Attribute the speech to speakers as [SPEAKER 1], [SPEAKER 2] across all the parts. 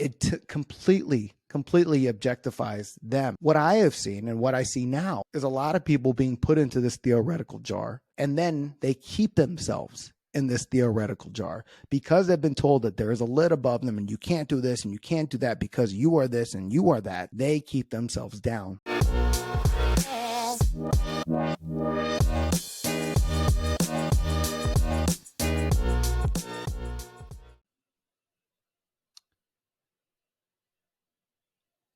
[SPEAKER 1] it completely objectifies them. What I have seen and what I see now is a lot of people being put into this theoretical jar, and then they keep themselves in this theoretical jar because they've been told that there is a lid above them and you can't do this and you can't do that because you are this and you are that. They keep themselves down.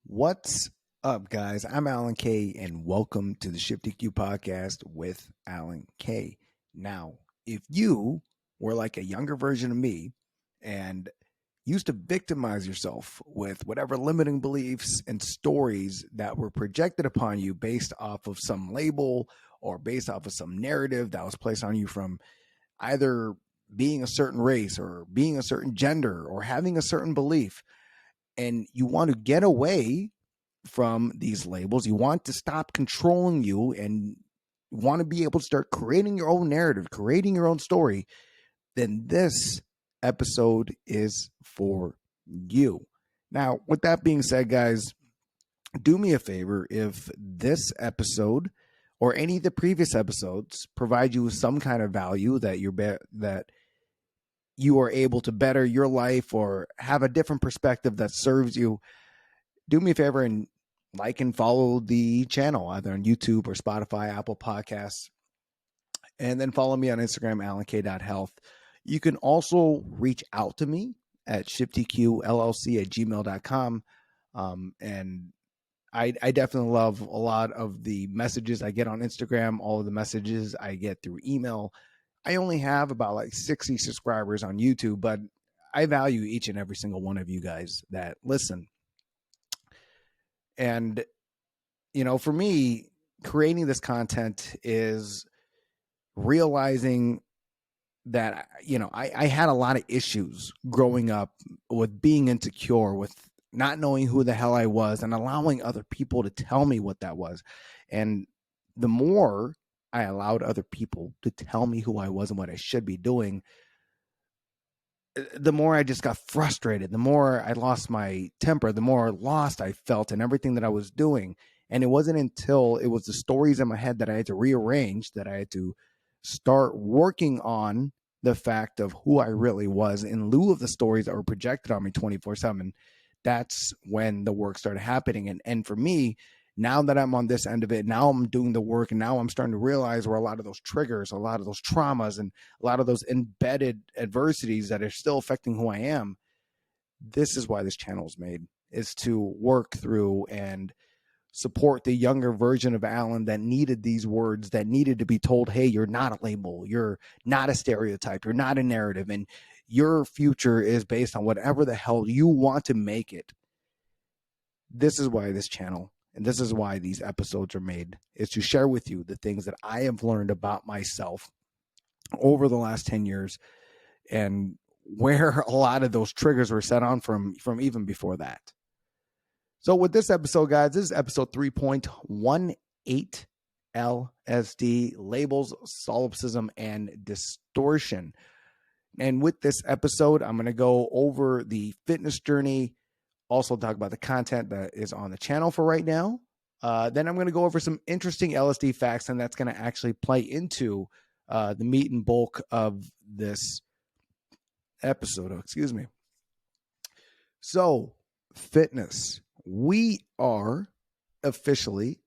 [SPEAKER 1] What's up, guys? I'm Alan K, and welcome to the ShiftEQ.Podcast with Alan K. Now, if you were like a younger version of me and used to victimize yourself with whatever limiting beliefs and stories that were projected upon you based off of some label or based off of some narrative that was placed on you from either being a certain race or being a certain gender or having a certain belief, and you want to get away from these labels, you want to stop controlling you and want to be able to start creating your own narrative, creating your own story, then this episode is for you. Now, with that being said, guys, do me a favor. If this episode or any of the previous episodes provide you with some kind of value that you are able to better your life or have a different perspective that serves you, do me a favor and like and follow the channel either on YouTube or Spotify, Apple Podcasts, and then follow me on Instagram, alank.health. You can also reach out to me at ShiftEQ.LLC@gmail.com. And I definitely love a lot of the messages I get on Instagram, all of the messages I get through email. I only have about like 60 subscribers on YouTube, but I value each and every single one of you guys that listen. And, for me, creating this content is realizing that, I had a lot of issues growing up with being insecure, with not knowing who the hell I was and allowing other people to tell me what that was. And the more I allowed other people to tell me who I was and what I should be doing, the more I just got frustrated, the more I lost my temper, the more lost I felt in everything that I was doing. And it wasn't until it was the stories in my head that I had to rearrange, that I had to start working on the fact of who I really was in lieu of the stories that were projected on me 24/7. That's when the work started happening. And for me, now that I'm on this end of it, now I'm doing the work, and now I'm starting to realize where a lot of those triggers, a lot of those traumas, and a lot of those embedded adversities that are still affecting who I am. This is why this channel is made, is to work through and support the younger version of Alan that needed these words, that needed to be told, hey, you're not a label, you're not a stereotype, you're not a narrative, and your future is based on whatever the hell you want to make it. This is why this channel, and this is why these episodes are made, is to share with you the things that I have learned about myself over the last 10 years and where a lot of those triggers were set on from even before that. So with this episode, guys, this is episode 3.18, LSD, labels, solipsism, and distortion. And with this episode, I'm going to go over the fitness journey, also talk about the content that is on the channel for right now. Then I'm going to go over some interesting LSD facts, and that's going to actually play into the meat and bulk of this episode. Excuse me. So, fitness. We are officially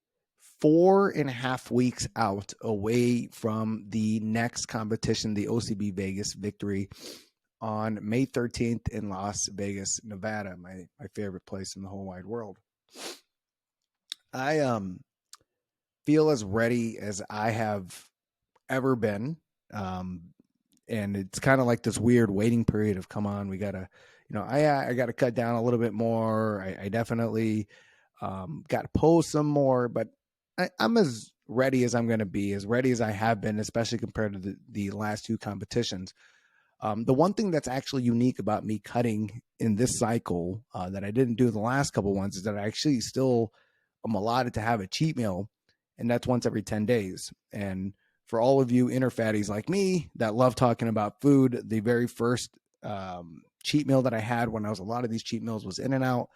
[SPEAKER 1] 4.5 weeks out away from the next competition, the OCB Vegas Victory, on May 13th in Las Vegas, Nevada, my favorite place in the whole wide world. I feel as ready as I have ever been. And it's kind of like this weird waiting period of, come on, we got to, I got to cut down a little bit more. I definitely got to post some more, but I'm as ready as I'm going to be, as ready as I have been, especially compared to the last two competitions. The one thing that's actually unique about me cutting in this cycle that I didn't do the last couple ones is that I actually still am allotted to have a cheat meal, and that's once every 10 days. And for all of you inner fatties like me that love talking about food, the very first cheat meal that I had when I was a lot of these cheat meals was In-N-Out.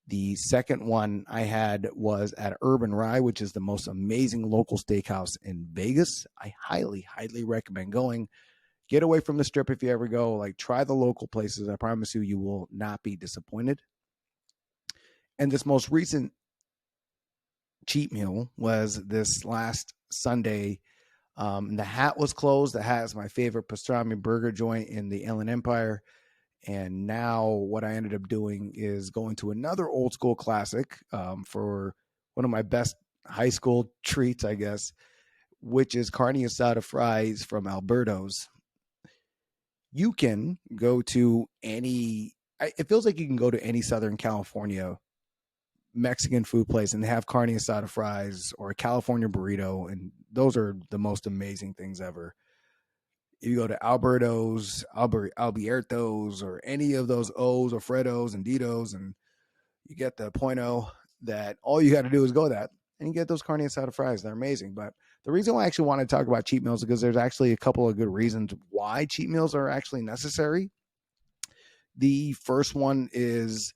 [SPEAKER 1] The second one I had was at Urban Rye, which is the most amazing local steakhouse in Vegas. I highly, highly recommend going. Get away from the Strip if you ever go. Like, try the local places. I promise you, you will not be disappointed. And this most recent cheat meal was this last Sunday. The Hat was closed. The Hat is my favorite pastrami burger joint in the Inland Empire. And now what I ended up doing is going to another old school classic for one of my best high school treats, I guess, which is carne asada fries from Alberto's. You can go to it feels like you can go to any Southern California Mexican food place and they have carne asada fries or a California burrito, and those are the most amazing things ever. You go to Alberto's, Alberto's, or any of those O's or Fredo's and Dito's, and you get the point that all you got to do is go that, and you get those carne asada fries. They're amazing. But the reason why I actually want to talk about cheat meals is because there's actually a couple of good reasons why cheat meals are actually necessary. The first one is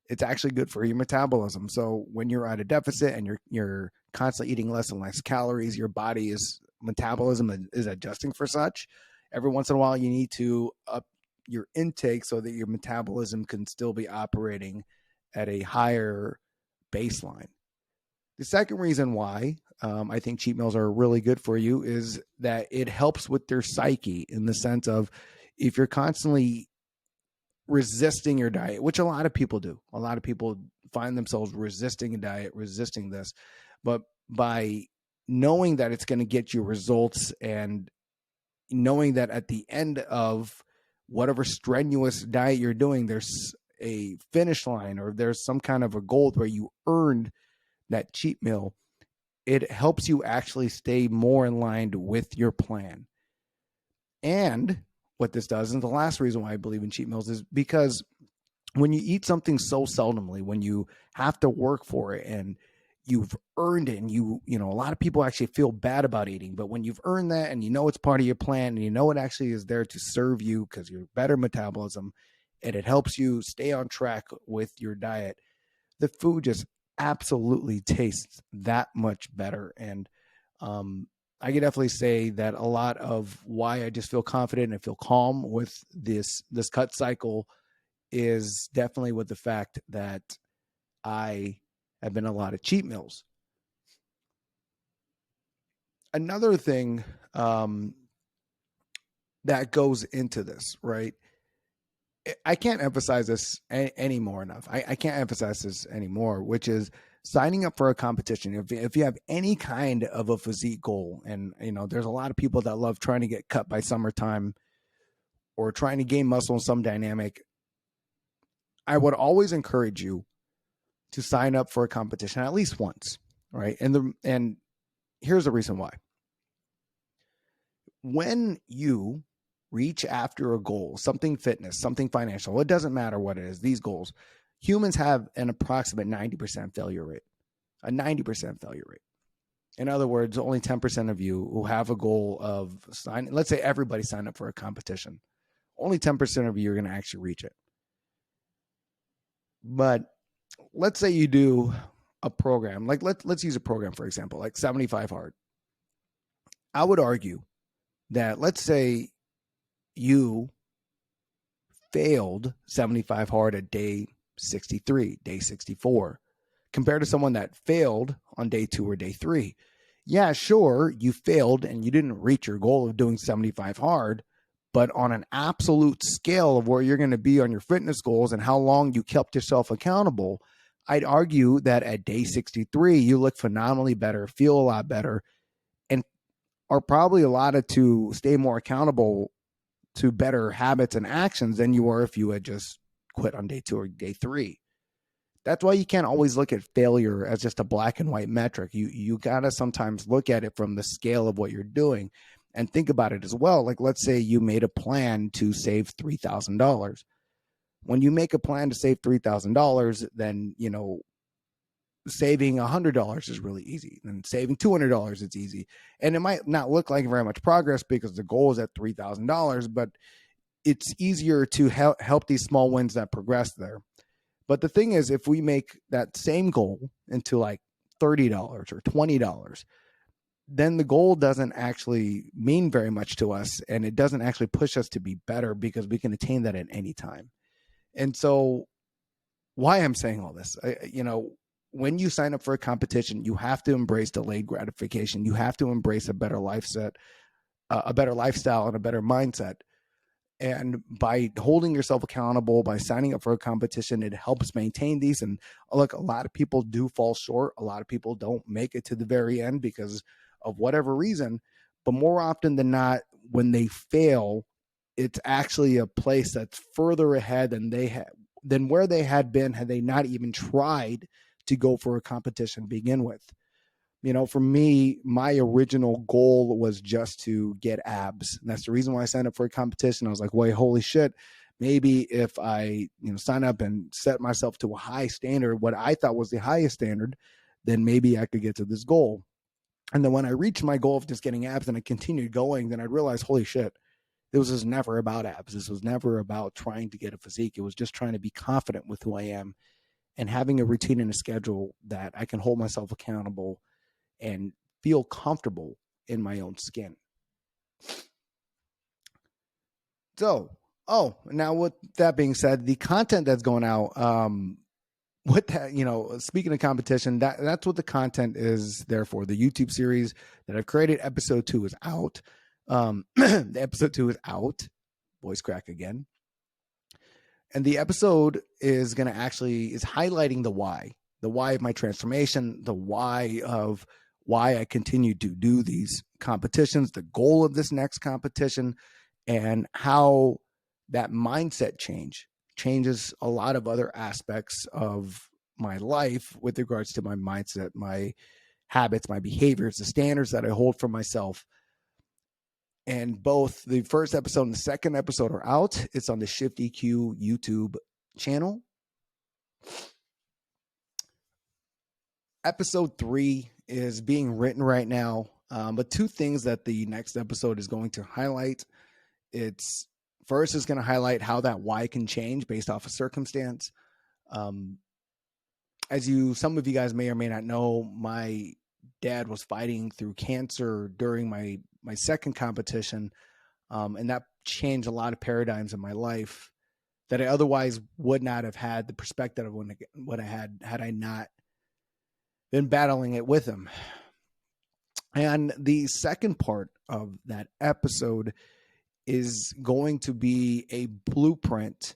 [SPEAKER 1] it's actually good for your metabolism. So when you're at a deficit and you're constantly eating less and less calories, your body's metabolism is adjusting for such. Every once in a while, you need to up your intake so that your metabolism can still be operating at a higher baseline. The second reason why I think cheat meals are really good for you is that it helps with your psyche, in the sense of if you're constantly resisting your diet, which a lot of people do. A lot of people find themselves resisting a diet, resisting this. But by knowing that it's going to get you results, and knowing that at the end of whatever strenuous diet you're doing, there's a finish line, or there's some kind of a goal where you earned that cheat meal, it helps you actually stay more in line with your plan. And what this does, and the last reason why I believe in cheat meals, is because when you eat something so seldomly, when you have to work for it and you've earned it, and you know, a lot of people actually feel bad about eating, but when you've earned that and you know it's part of your plan and you know it actually is there to serve you because you're better metabolism and it helps you stay on track with your diet, the food just absolutely tastes that much better. And I can definitely say that a lot of why I just feel confident and feel calm with this cut cycle is definitely with the fact that I have been a lot of cheat meals. Another thing that goes into this, right? I can't emphasize this anymore enough. I can't emphasize this anymore, which is signing up for a competition. If you have any kind of a physique goal, and you know, there's a lot of people that love trying to get cut by summertime or trying to gain muscle in some dynamic, I would always encourage you to sign up for a competition at least once, right? And here's the reason why. When you reach after a goal, something fitness, something financial, it doesn't matter what it is, these goals, humans have an approximate 90% failure rate, a 90% failure rate. In other words, only 10% of you who have a goal of let's say everybody signed up for a competition, only 10% of you are going to actually reach it. But let's say you do a program, like let's use a program, for example, like 75 Hard. I would argue that, let's say you failed 75 Hard at day 63, day 64, compared to someone that failed on day 2 or day 3. Yeah, sure, you failed and you didn't reach your goal of doing 75 Hard, but on an absolute scale of where you're going to be on your fitness goals and how long you kept yourself accountable, I'd argue that at day 63, you look phenomenally better, feel a lot better, and are probably allotted to stay more accountable to better habits and actions than you were if you had just quit on day 2 or day 3. That's why you can't always look at failure as just a black and white metric. You got to sometimes look at it from the scale of what you're doing and think about it as well. Like, let's say you made a plan to save $3,000. When you make a plan to save $3,000, then, you know, saving $100 is really easy, and saving $200 it's easy. And it might not look like very much progress because the goal is at $3,000, but it's easier to help these small wins that progress there. But the thing is, if we make that same goal into like $30 or $20, then the goal doesn't actually mean very much to us, and it doesn't actually push us to be better because we can attain that at any time. And so why I'm saying all this, when you sign up for a competition, you have to embrace delayed gratification. You have to embrace a better a better lifestyle, and a better mindset. And by holding yourself accountable, by signing up for a competition, it helps maintain these. And look, a lot of people do fall short. A lot of people don't make it to the very end because of whatever reason. But more often than not, when they fail, it's actually a place that's further ahead than where they had been had they not even tried to go for a competition to begin with. For me, my original goal was just to get abs. And that's the reason why I signed up for a competition. I was like, wait, holy shit. Maybe if I, sign up and set myself to a high standard, what I thought was the highest standard, then maybe I could get to this goal. And then when I reached my goal of just getting abs and I continued going, then I realized, holy shit, it was just never about abs. This was never about trying to get a physique. It was just trying to be confident with who I am and having a routine and a schedule that I can hold myself accountable and feel comfortable in my own skin. So, now with that being said, the content that's going out, with that, speaking of competition, that's what the content is there for. The YouTube series that I've created, episode 2 is out. The episode 2 is out. Voice crack again. And the episode is highlighting the why of my transformation, the why of why I continue to do these competitions, the goal of this next competition, and how that mindset changes a lot of other aspects of my life with regards to my mindset, my habits, my behaviors, the standards that I hold for myself. And both the first episode and the second episode are out. It's on the ShiftEQ YouTube channel. Episode 3 is being written right now. But 2 things that the next episode is going to highlight. First is going to highlight how that why can change based off of circumstance. Some of you guys may or may not know, my dad was fighting through cancer during my second competition. And that changed a lot of paradigms in my life that I otherwise would not have had the perspective of what I had I not been battling it with him. And the second part of that episode is going to be a blueprint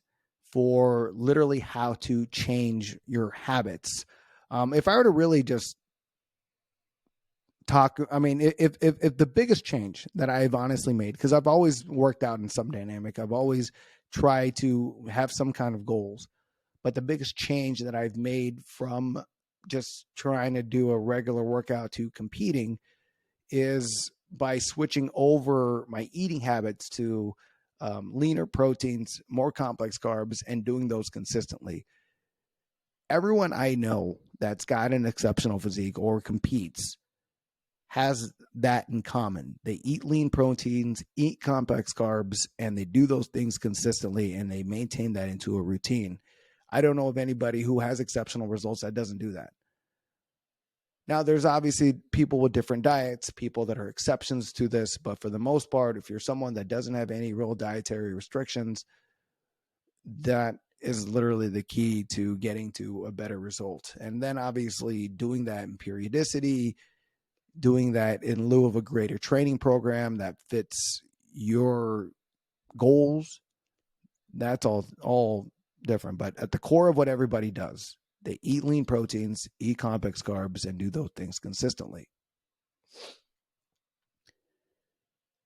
[SPEAKER 1] for literally how to change your habits. If I were to really just talk, if the biggest change that I've honestly made, because I've always worked out in some dynamic, I've always tried to have some kind of goals, but the biggest change that I've made from just trying to do a regular workout to competing is by switching over my eating habits to leaner proteins, more complex carbs, and doing those consistently. Everyone I know that's got an exceptional physique or competes has that in common. They eat lean proteins, eat complex carbs, and they do those things consistently, and they maintain that into a routine. I don't know of anybody who has exceptional results that doesn't do that. Now, there's obviously people with different diets, people that are exceptions to this, but for the most part, if you're someone that doesn't have any real dietary restrictions, that is literally the key to getting to a better result. And then obviously doing that in periodicity, doing that in lieu of a greater training program that fits your goals, that's all different. But at the core of what everybody does, they eat lean proteins, eat complex carbs, and do those things consistently.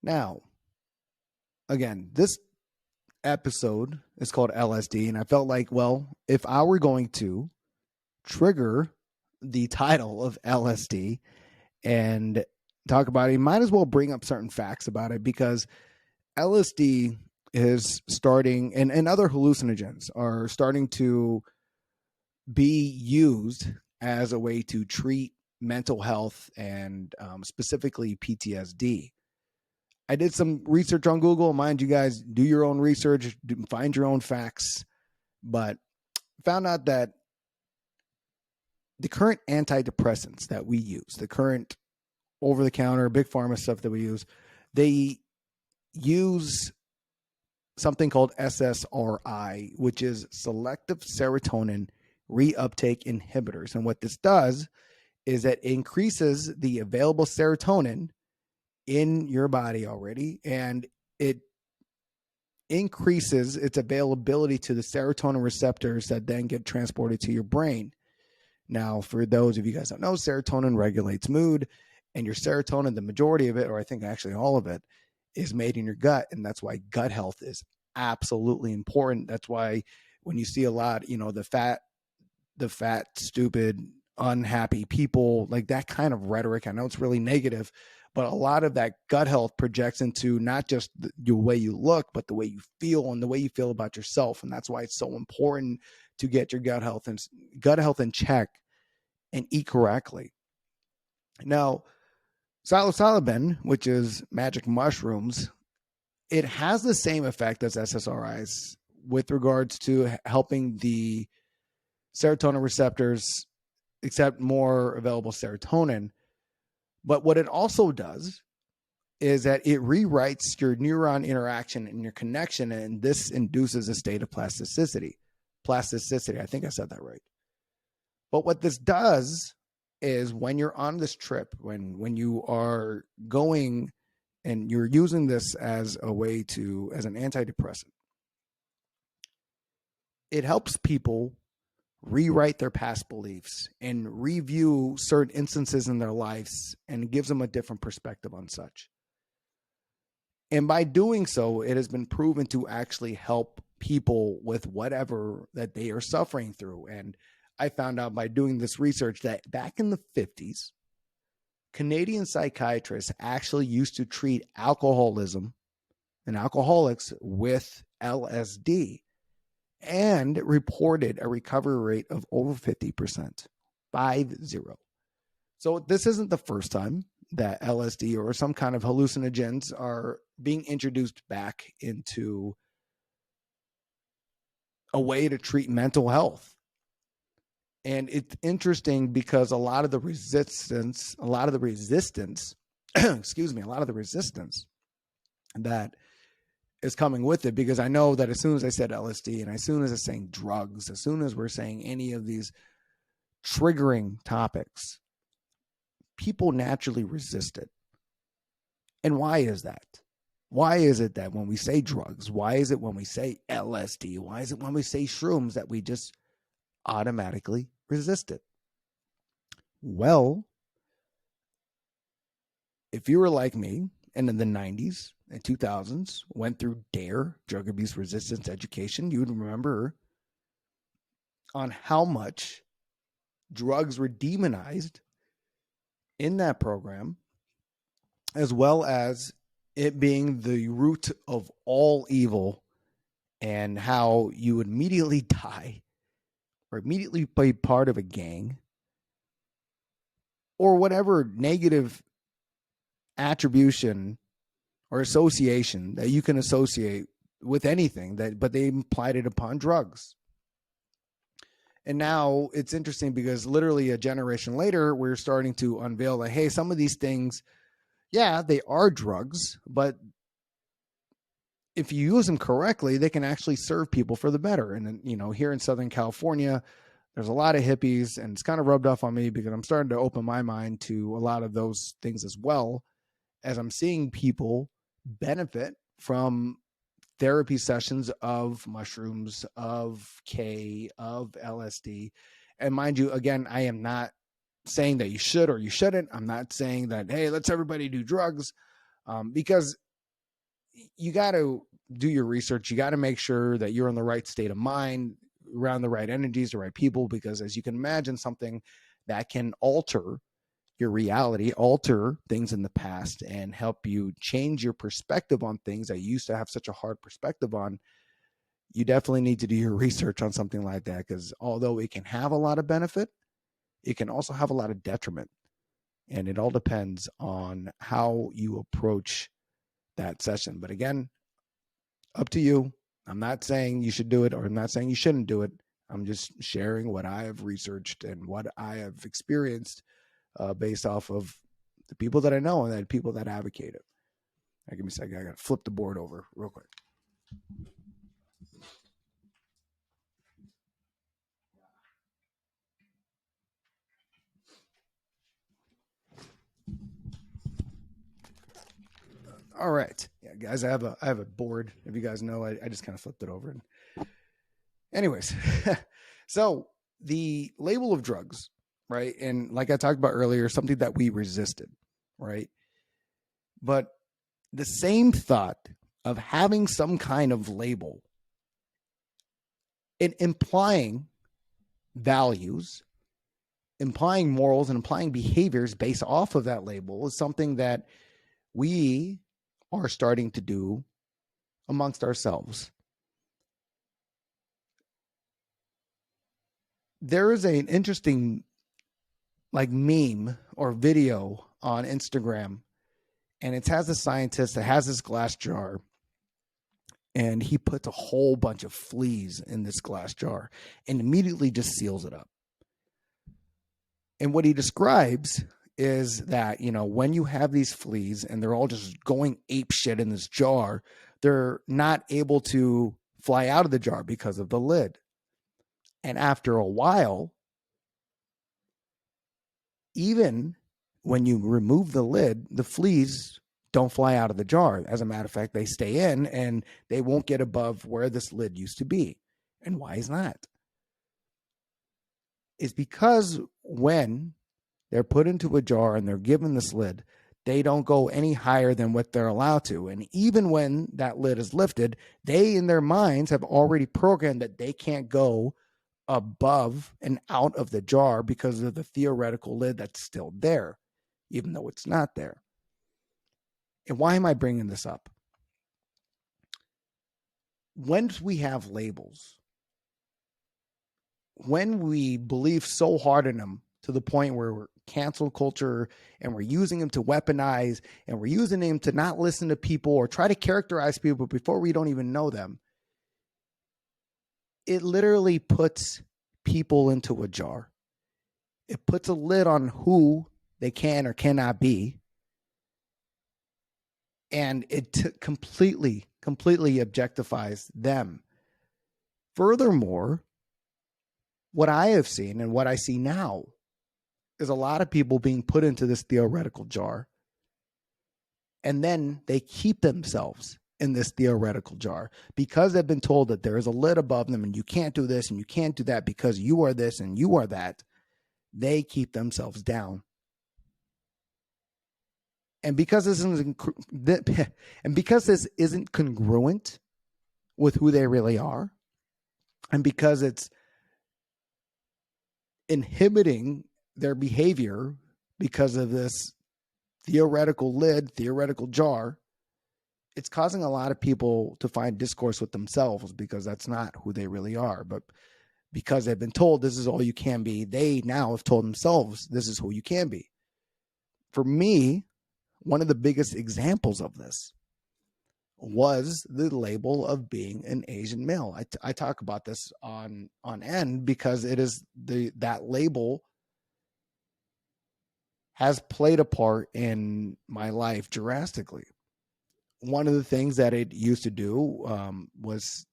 [SPEAKER 1] Now, again, this episode is called LSD, and I felt like, well, if I were going to trigger the title of LSD and talk about it, you might as well bring up certain facts about it, because LSD is starting, and other hallucinogens are starting to be used as a way to treat mental health and specifically PTSD. I did some research on Google. Mind you guys, do your own research, find your own facts, but found out that the current antidepressants that we use, the current over-the-counter big pharma stuff that we use, they use something called SSRI, which is selective serotonin reuptake inhibitors. And what this does is that it increases the available serotonin in your body already, and it increases its availability to the serotonin receptors that then get transported to your brain. Now, for those of you guys that don't know, serotonin regulates mood, and your serotonin, the majority of it, or I think actually all of it, is made in your gut. And that's why gut health is absolutely important. That's why when you see a lot, the fat, stupid, unhappy people, like that kind of rhetoric, I know it's really negative, but a lot of that gut health projects into not just the way you look, but the way you feel and the way you feel about yourself. And that's why it's so important to get your gut health in check and eat correctly. Now, psilocybin, which is magic mushrooms, it has the same effect as SSRIs with regards to helping the serotonin receptors accept more available serotonin. But what it also does is that it rewrites your neuron interaction and your connection, and this induces a state of plasticity. I think I said that right. But what this does is when you're on this trip, when you are going and you're using this as a way to, as an antidepressant, it helps people rewrite their past beliefs and review certain instances in their lives, and gives them a different perspective on such. And by doing so, it has been proven to actually help people with whatever that they are suffering through. And I found out by doing this research that back in the 50s, Canadian psychiatrists actually used to treat alcoholism and alcoholics with LSD, and reported a recovery rate of over 50%, 50. So this isn't the first time that LSD or some kind of hallucinogens are being introduced back into a way to treat mental health. And it's interesting because a lot of the resistance that is coming with it, because I know that as soon as I said LSD and as soon as I saying drugs, as soon as we're saying any of these triggering topics, people naturally resist it. And why is that? Why is it that when we say drugs, why is it when we say LSD, why is it when we say shrooms that we just automatically resist it? Well, if you were like me and in the 90s and 2000s went through DARE, drug abuse resistance education, you would remember on how much drugs were demonized in that program, as well as it being the root of all evil, and how you would immediately die or immediately be part of a gang or whatever negative attribution or association that you can associate with anything, but they applied it upon drugs. And now it's interesting because literally a generation later, we're starting to unveil that, hey, some of these things, yeah, they are drugs, but if you use them correctly, they can actually serve people for the better. And then, here in Southern California, there's a lot of hippies, and it's kind of rubbed off on me because I'm starting to open my mind to a lot of those things as well, as I'm seeing people benefit from therapy sessions of mushrooms, of K, of LSD. And mind you, again, I am not saying that you should or you shouldn't. I'm not saying that, hey, let's everybody do drugs, because you got to do your research. You got to make sure that you're in the right state of mind, around the right energies, the right people, because as you can imagine, something that can alter your reality, alter things in the past, and help you change your perspective on things that you used to have such a hard perspective on. You definitely need to do your research on something like that, because although it can have a lot of benefit, it can also have a lot of detriment. And it all depends on how you approach that session. But again, up to you. I'm not saying you should do it, or I'm not saying you shouldn't do it. I'm just sharing what I have researched and what I have experienced based off of the people that I know and the people that advocate it. Give me a second. I got to flip the board over real quick. All right. Yeah, guys, I have a board. If you guys know, I just kind of flipped it over. And anyways, so the label of drugs, right? And like I talked about earlier, something that we resisted, right? But the same thought of having some kind of label and implying values, implying morals, and implying behaviors based off of that label is something that we are starting to do amongst ourselves. There is an interesting meme or video on Instagram, and it has a scientist that has this glass jar, and he puts a whole bunch of fleas in this glass jar and immediately just seals it up. And what he describes is that, when you have these fleas and they're all just going ape shit in this jar, they're not able to fly out of the jar because of the lid. And after a while, even when you remove the lid, the fleas don't fly out of the jar. As a matter of fact, they stay in and they won't get above where this lid used to be. And why is that? It's because when they're put into a jar and they're given this lid, they don't go any higher than what they're allowed to. And even when that lid is lifted, they in their minds have already programmed that they can't go above and out of the jar because of the theoretical lid that's still there, even though it's not there. And why am I bringing this up? When we have labels, when we believe so hard in them to the point where we're cancel culture and we're using them to weaponize and we're using them to not listen to people or try to characterize people before we don't even know them, it literally puts people into a jar. It puts a lid on who they can or cannot be. And it completely objectifies them. Furthermore, what I have seen and what I see now is a lot of people being put into this theoretical jar. And then they keep themselves in this theoretical jar because they've been told that there is a lid above them and you can't do this and you can't do that because you are this and you are that. They keep themselves down. And because this isn't congruent with who they really are, and because it's inhibiting their behavior because of this theoretical lid, theoretical jar, it's causing a lot of people to find discourse with themselves because that's not who they really are. But because they've been told this is all you can be, they now have told themselves this is who you can be. For me, one of the biggest examples of this was the label of being an Asian male. I talk about this on end because it is that label has played a part in my life drastically. One of the things that it used to do was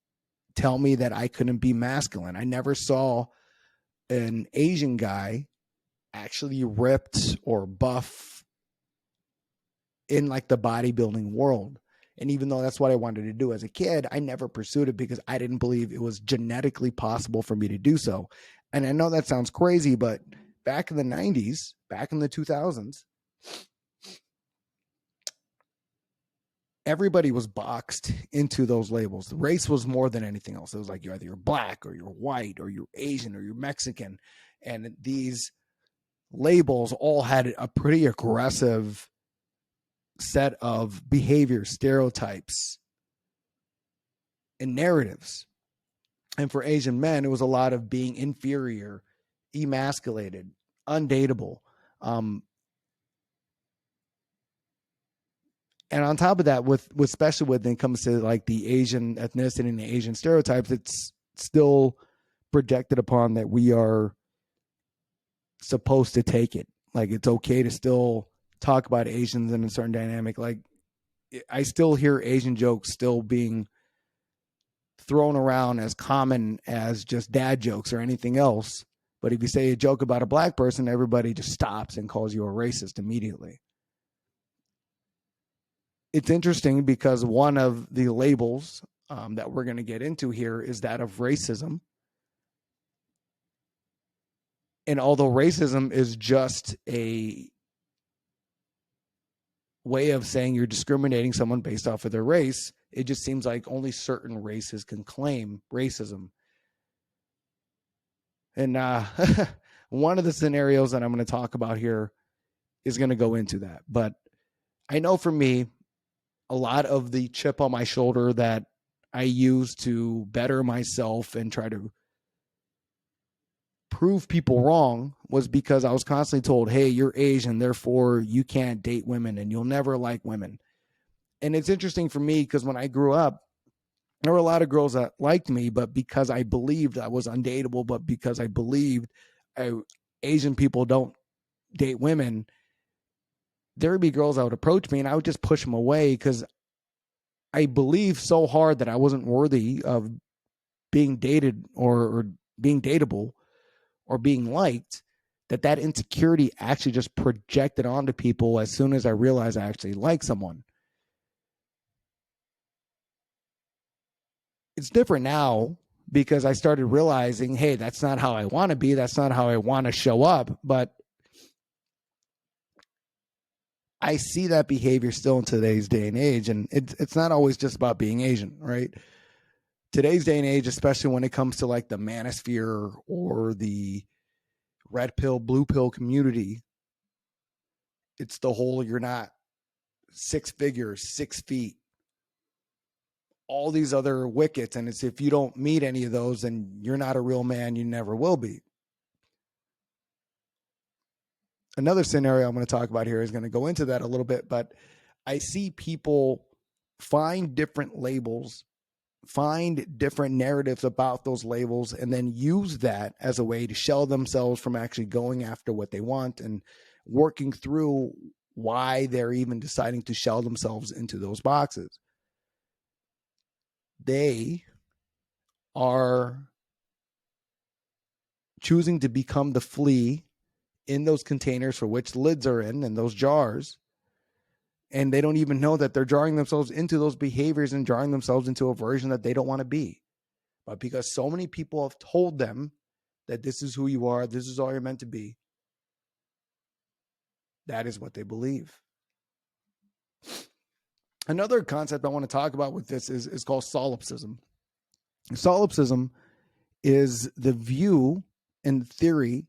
[SPEAKER 1] tell me that I couldn't be masculine. I never saw an Asian guy actually ripped or buff in the bodybuilding world. And even though that's what I wanted to do as a kid, I never pursued it because I didn't believe it was genetically possible for me to do so. And I know that sounds crazy, but back in the 90s, back in the 2000s, everybody was boxed into those labels. The race was more than anything else. It was like you're black or you're white or you're Asian or you're Mexican. And these labels all had a pretty aggressive set of behavior, stereotypes, and narratives. And for Asian men, it was a lot of being inferior, emasculated, undateable. And on top of that, with especially when it comes to like the Asian ethnicity and the Asian stereotypes, it's still projected upon that we are supposed to take it. Like it's okay to still talk about Asians in a certain dynamic. Like I still hear Asian jokes still being thrown around as common as just dad jokes or anything else. But if you say a joke about a black person, everybody just stops and calls you a racist immediately. It's interesting because one of the labels that we're going to get into here is that of racism. And although racism is just a way of saying you're discriminating someone based off of their race, it just seems like only certain races can claim racism. And one of the scenarios that I'm going to talk about here is going to go into that. But I know for me, a lot of the chip on my shoulder that I use to better myself and try to prove people wrong was because I was constantly told, hey, you're Asian, therefore you can't date women and you'll never like women. And it's interesting for me because when I grew up, there were a lot of girls that liked me, but because I believed I was undateable, but because I believed Asian people don't date women, there would be girls that would approach me and I would just push them away because I believed so hard that I wasn't worthy of being dated or being dateable or being liked, that insecurity actually just projected onto people as soon as I realized I actually like someone. It's different now because I started realizing, hey, that's not how I want to be. That's not how I want to show up. But I see that behavior still in today's day and age. And it's not always just about being Asian, right? Today's day and age, especially when it comes to like the manosphere or the red pill, blue pill community, it's the whole you're not 6 figures, 6 feet, all these other wickets. And it's if you don't meet any of those, then you're not a real man. You never will be. Another scenario I'm going to talk about here is going to go into that a little bit, but I see people find different labels, find different narratives about those labels, and then use that as a way to shell themselves from actually going after what they want and working through why they're even deciding to shell themselves into those boxes. They are choosing to become the flea in those containers for which lids are in and those jars. And they don't even know that they're drawing themselves into those behaviors and drawing themselves into a version that they don't want to be. But because so many people have told them that this is who you are, this is all you're meant to be, that is what they believe. Another concept I want to talk about with this is called solipsism. Solipsism is the view and theory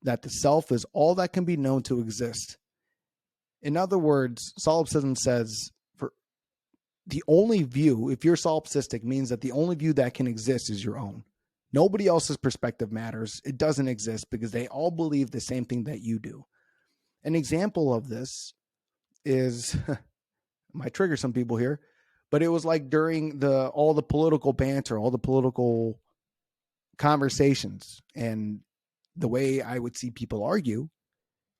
[SPEAKER 1] that the self is all that can be known to exist. In other words, solipsism says for the only view, if you're solipsistic, means that the only view that can exist is your own. Nobody else's perspective matters. It doesn't exist because they all believe the same thing that you do. An example of this is, might trigger some people here, but it was like during all the political banter, all the political conversations, and the way I would see people argue,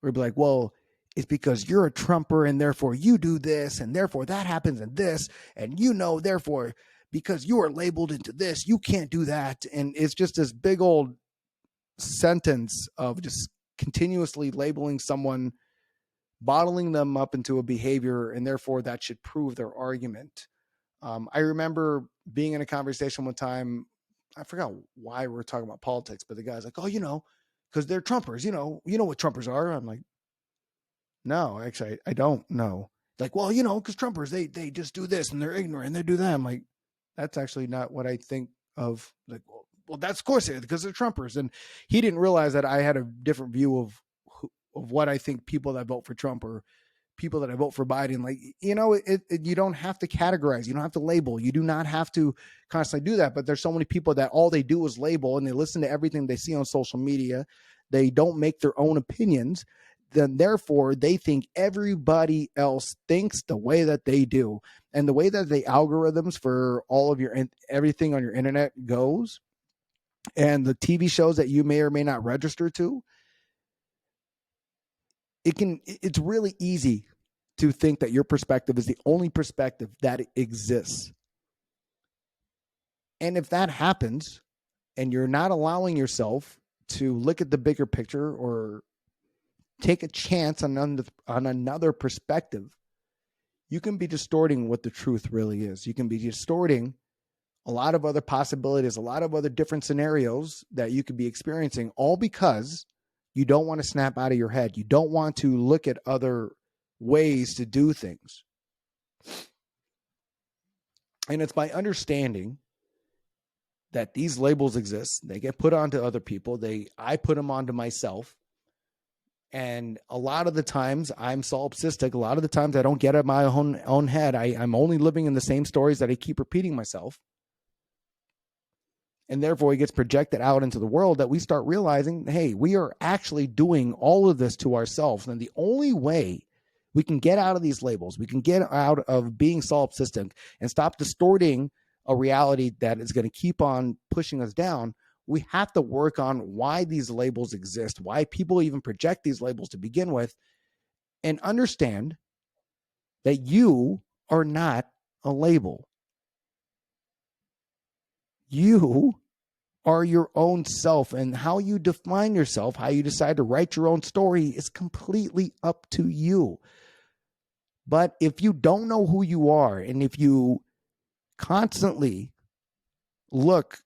[SPEAKER 1] we'd be like, well, it's because you're a Trumper and therefore you do this and therefore that happens and this, and therefore because you are labeled into this, you can't do that. And it's just this big old sentence of just continuously labeling someone, bottling them up into a behavior, and therefore that should prove their argument. I remember being in a conversation one time, I forgot why we were talking about politics, but the guy's like, oh, because they're Trumpers, you know what Trumpers are. I'm like, no, actually, I don't know. Like, well, because Trumpers, they just do this and they're ignorant and they do that. I'm like, that's actually not what I think of. Like, well, that's of course it, because they're Trumpers. And he didn't realize that I had a different view of what I think people that vote for Trump or people that I vote for Biden. Like, you don't have to categorize. You don't have to label. You do not have to constantly do that. But there's so many people that all they do is label, and they listen to everything they see on social media. They don't make their own opinions. then therefore they think everybody else thinks the way that they do. And the way that the algorithms for all of your everything on your internet goes, and the TV shows that you may or may not register to, it's really easy to think that your perspective is the only perspective that exists. And if that happens and you're not allowing yourself to look at the bigger picture or take a chance on another perspective, you can be distorting what the truth really is. You can be distorting a lot of other possibilities, a lot of other different scenarios that you could be experiencing, all because you don't want to snap out of your head. You don't want to look at other ways to do things. And it's by understanding that these labels exist. They get put onto other people. I put them onto myself. And a lot of the times I'm solipsistic. A lot of the times I don't get at my own head. I'm only living in the same stories that I keep repeating myself. And therefore it gets projected out into the world that we start realizing, hey, we are actually doing all of this to ourselves. And the only way we can get out of these labels, we can get out of being solipsistic and stop distorting a reality that is going to keep on pushing us down, we have to work on why these labels exist, why people even project these labels to begin with, and understand that you are not a label. You are your own self, and how you define yourself, how you decide to write your own story is completely up to you. But if you don't know who you are, and if you constantly look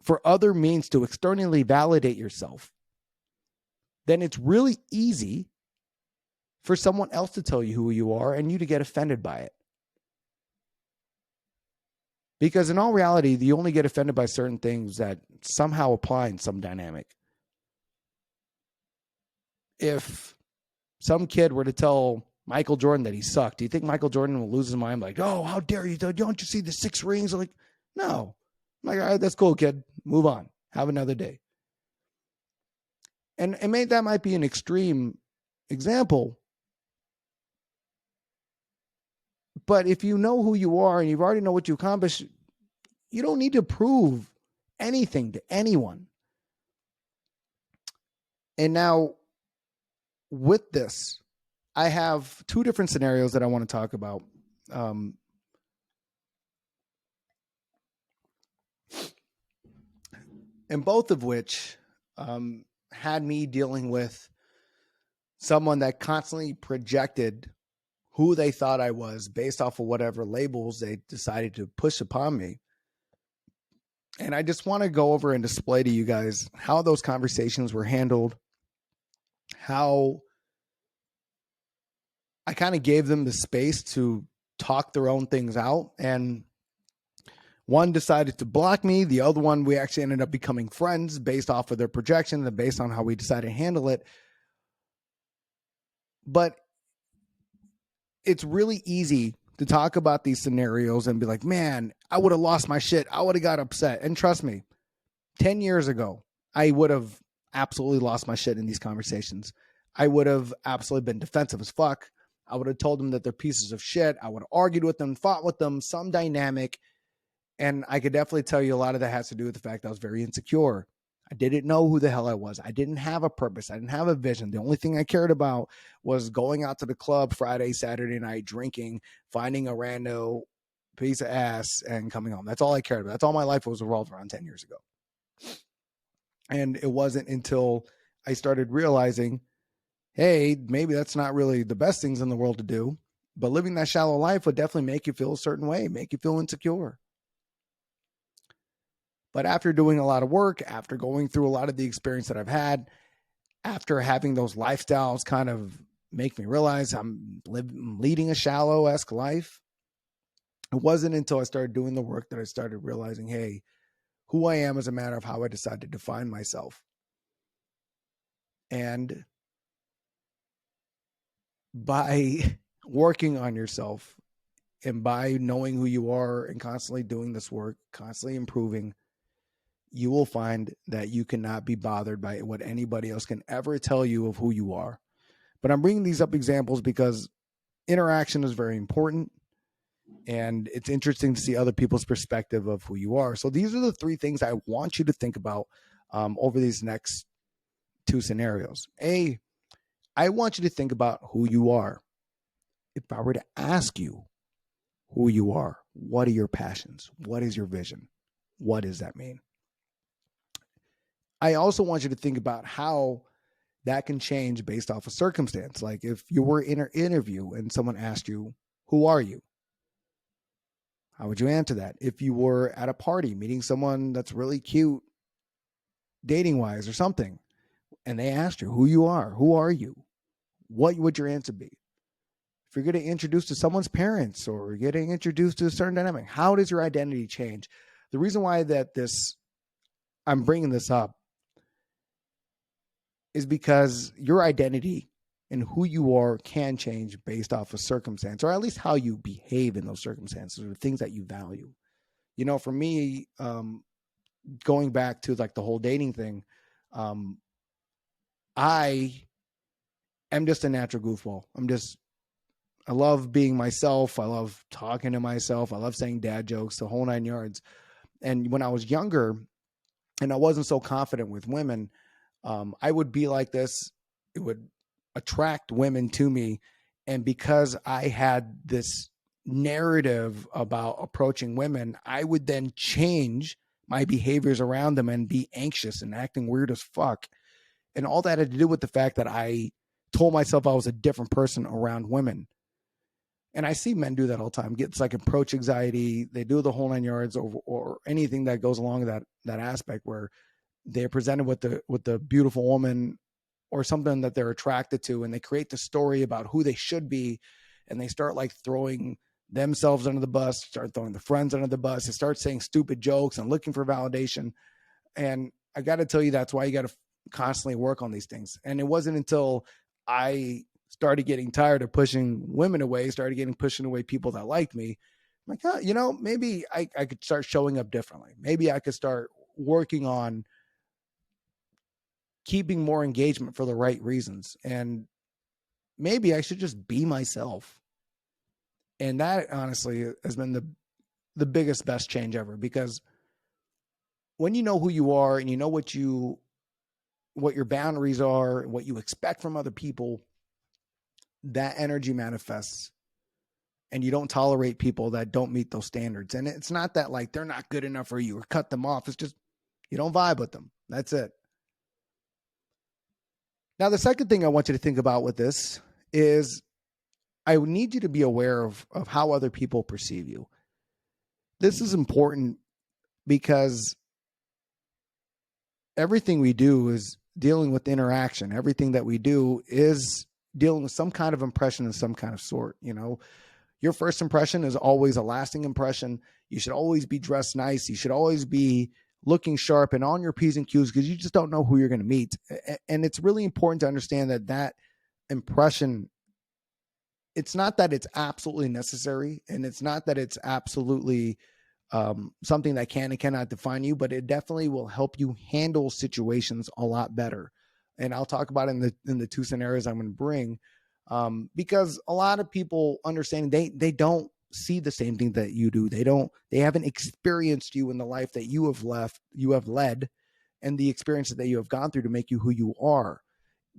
[SPEAKER 1] for other means to externally validate yourself, then it's really easy for someone else to tell you who you are and you to get offended by it. Because in all reality, you only get offended by certain things that somehow apply in some dynamic. If some kid were to tell Michael Jordan that he sucked, do you think Michael Jordan will lose his mind? Like, oh, how dare you? Don't you see the 6 rings? I'm like, no. I'm like, all right, that's cool, kid. Move on. Have another day. And that might be an extreme example. But if you know who you are and you already know what you accomplished, you don't need to prove anything to anyone. And now, with this, I have 2 different scenarios that I want to talk about. And both of which had me dealing with someone that constantly projected who they thought I was based off of whatever labels they decided to push upon me. And I just want to go over and display to you guys how those conversations were handled, how I kind of gave them the space to talk their own things out. And one decided to block me. The other one, we actually ended up becoming friends based off of their projection and based on how we decided to handle it. But it's really easy to talk about these scenarios and be like, man, I would have lost my shit. I would have got upset. And trust me, 10 years ago, I would have absolutely lost my shit in these conversations. I would have absolutely been defensive as fuck. I would have told them that they're pieces of shit. I would have argued with them, fought with them, some dynamic. And I could definitely tell you a lot of that has to do with the fact that I was very insecure. I didn't know who the hell I was. I didn't have a purpose. I didn't have a vision. The only thing I cared about was going out to the club Friday, Saturday night, drinking, finding a rando piece of ass, and coming home. That's all I cared about. That's all my life was revolved around 10 years ago. And it wasn't until I started realizing, hey, maybe that's not really the best things in the world to do, but living that shallow life would definitely make you feel a certain way, make you feel insecure. But after doing a lot of work, after going through a lot of the experience that I've had, after having those lifestyles kind of make me realize I'm leading a shallow-esque life, it wasn't until I started doing the work that I started realizing, hey, who I am is a matter of how I decide to define myself. And by working on yourself and by knowing who you are and constantly doing this work, constantly improving, you will find that you cannot be bothered by what anybody else can ever tell you of who you are. But I'm bringing these up examples because interaction is very important. And it's interesting to see other people's perspective of who you are. So these are the 3 things I want you to think about over these next 2 scenarios. A, I want you to think about who you are. If I were to ask you who you are, what are your passions? What is your vision? What does that mean? I also want you to think about how that can change based off of circumstance. Like if you were in an interview and someone asked you, who are you? How would you answer that? If you were at a party meeting someone that's really cute, dating wise or something, and they asked you who you are, who are you? What would your answer be? If you're getting introduced to someone's parents or getting introduced to a certain dynamic, how does your identity change? The reason why I'm bringing this up is because your identity and who you are can change based off of circumstance, or at least how you behave in those circumstances or things that you value. You know, for me, going back to like the whole dating thing, I am just a natural goofball. I love being myself. I love talking to myself. I love saying dad jokes, the whole 9 yards. And when I was younger and I wasn't so confident with women, I would be like this. It would attract women to me. And because I had this narrative about approaching women, I would then change my behaviors around them and be anxious and acting weird as fuck. And all that had to do with the fact that I told myself I was a different person around women. And I see men do that all the time. It's like approach anxiety. They do the whole 9 yards or anything that goes along that aspect where they're presented with the beautiful woman or something that they're attracted to, and they create the story about who they should be, and they start like throwing themselves under the bus, start throwing the friends under the bus, and start saying stupid jokes and looking for validation. And I got to tell you, that's why you got to constantly work on these things. And it wasn't until I started getting tired of pushing women away, pushing away people that liked me. I'm like, oh, you know, maybe I could start showing up differently. Maybe I could start working on keeping more engagement for the right reasons. And maybe I should just be myself. And that honestly has been the biggest, best change ever, because when you know who you are and you know what your boundaries are, what you expect from other people, that energy manifests, and you don't tolerate people that don't meet those standards. And it's not that like they're not good enough for you or cut them off. It's just you don't vibe with them. That's it. Now, the second thing I want you to think about with this is I need you to be aware of how other people perceive you. This is important because everything we do is dealing with interaction. Everything that we do is dealing with some kind of impression of some kind of sort. You know, your first impression is always a lasting impression. You should always be dressed nice. You should always be looking sharp and on your P's and Q's, because you just don't know who you're going to meet. And it's really important to understand that impression, it's not that it's absolutely necessary, and it's not that it's absolutely something that can and cannot define you, but it definitely will help you handle situations a lot better. And I'll talk about it in the 2 scenarios I'm going to bring, because a lot of people understand they don't see the same thing that you do. They haven't experienced you in the life that you have led, and the experiences that you have gone through to make you who you are.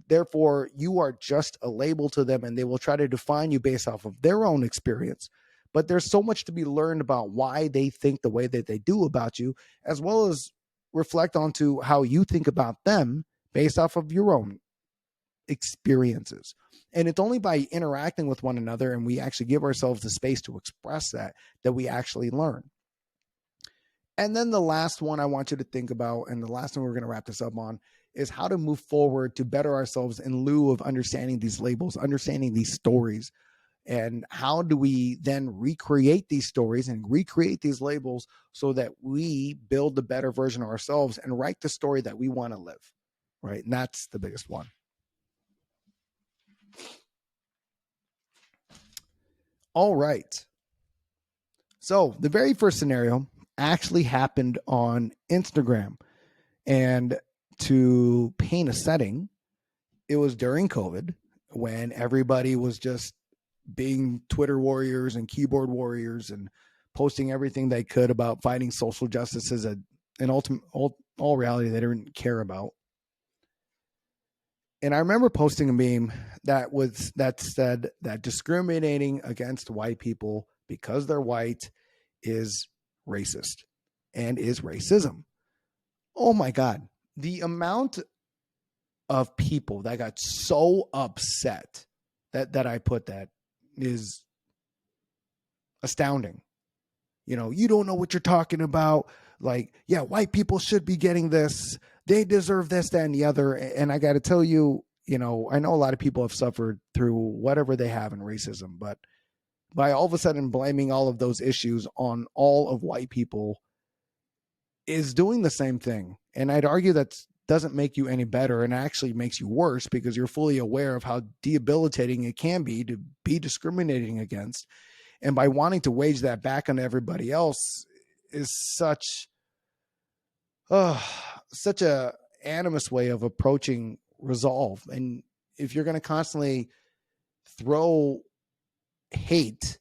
[SPEAKER 1] Therefore, you are just a label to them, and they will try to define you based off of their own experience. But there's so much to be learned about why they think the way that they do about you, as well as reflect onto how you think about them based off of your own experiences. And it's only by interacting with one another and we actually give ourselves the space to express that we actually learn. And then the last one I want you to think about, and the last one we're going to wrap this up on, is how to move forward to better ourselves in lieu of understanding these labels, understanding these stories. And how do we then recreate these stories and recreate these labels so that we build the better version of ourselves and write the story that we want to live, right? And that's the biggest one. All right. So the very first scenario actually happened on Instagram. And to paint a setting, it was during COVID. when everybody was just being Twitter warriors and keyboard warriors and posting everything they could about fighting social justice as an ultimate all reality they didn't care about. And I remember posting a meme that said that discriminating against white people because they're white is racist and is racism. Oh my God. The amount of people that got so upset that I put that is astounding. You know, you don't know what you're talking about. Like, yeah, white people should be getting this. They deserve this, that, and the other. And I got to tell you, you know, I know a lot of people have suffered through whatever they have in racism, but by all of a sudden blaming all of those issues on all of white people is doing the same thing. And I'd argue that doesn't make you any better and actually makes you worse because you're fully aware of how debilitating it can be to be discriminating against. And by wanting to wage that back on everybody else is such a animus way of approaching resolve. And if you're going to constantly throw hate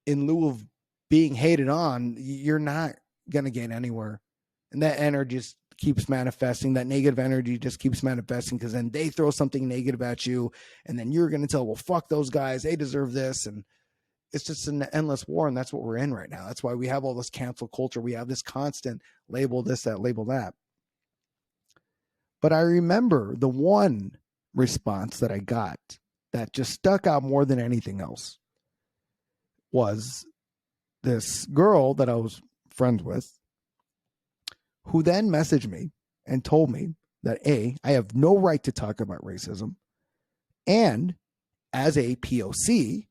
[SPEAKER 1] in lieu of being hated on, you're not going to get anywhere. And that energy just keeps manifesting. That negative energy just keeps manifesting because then they throw something negative at you and then you're going to tell, well, fuck those guys. They deserve this. And it's just an endless war. And that's what we're in right now. That's why we have all this cancel culture. We have this constant label this, that, label that. But I remember the one response that I got that just stuck out more than anything else was this girl that I was friends with, who then messaged me and told me that A, I have no right to talk about racism. And as a POC,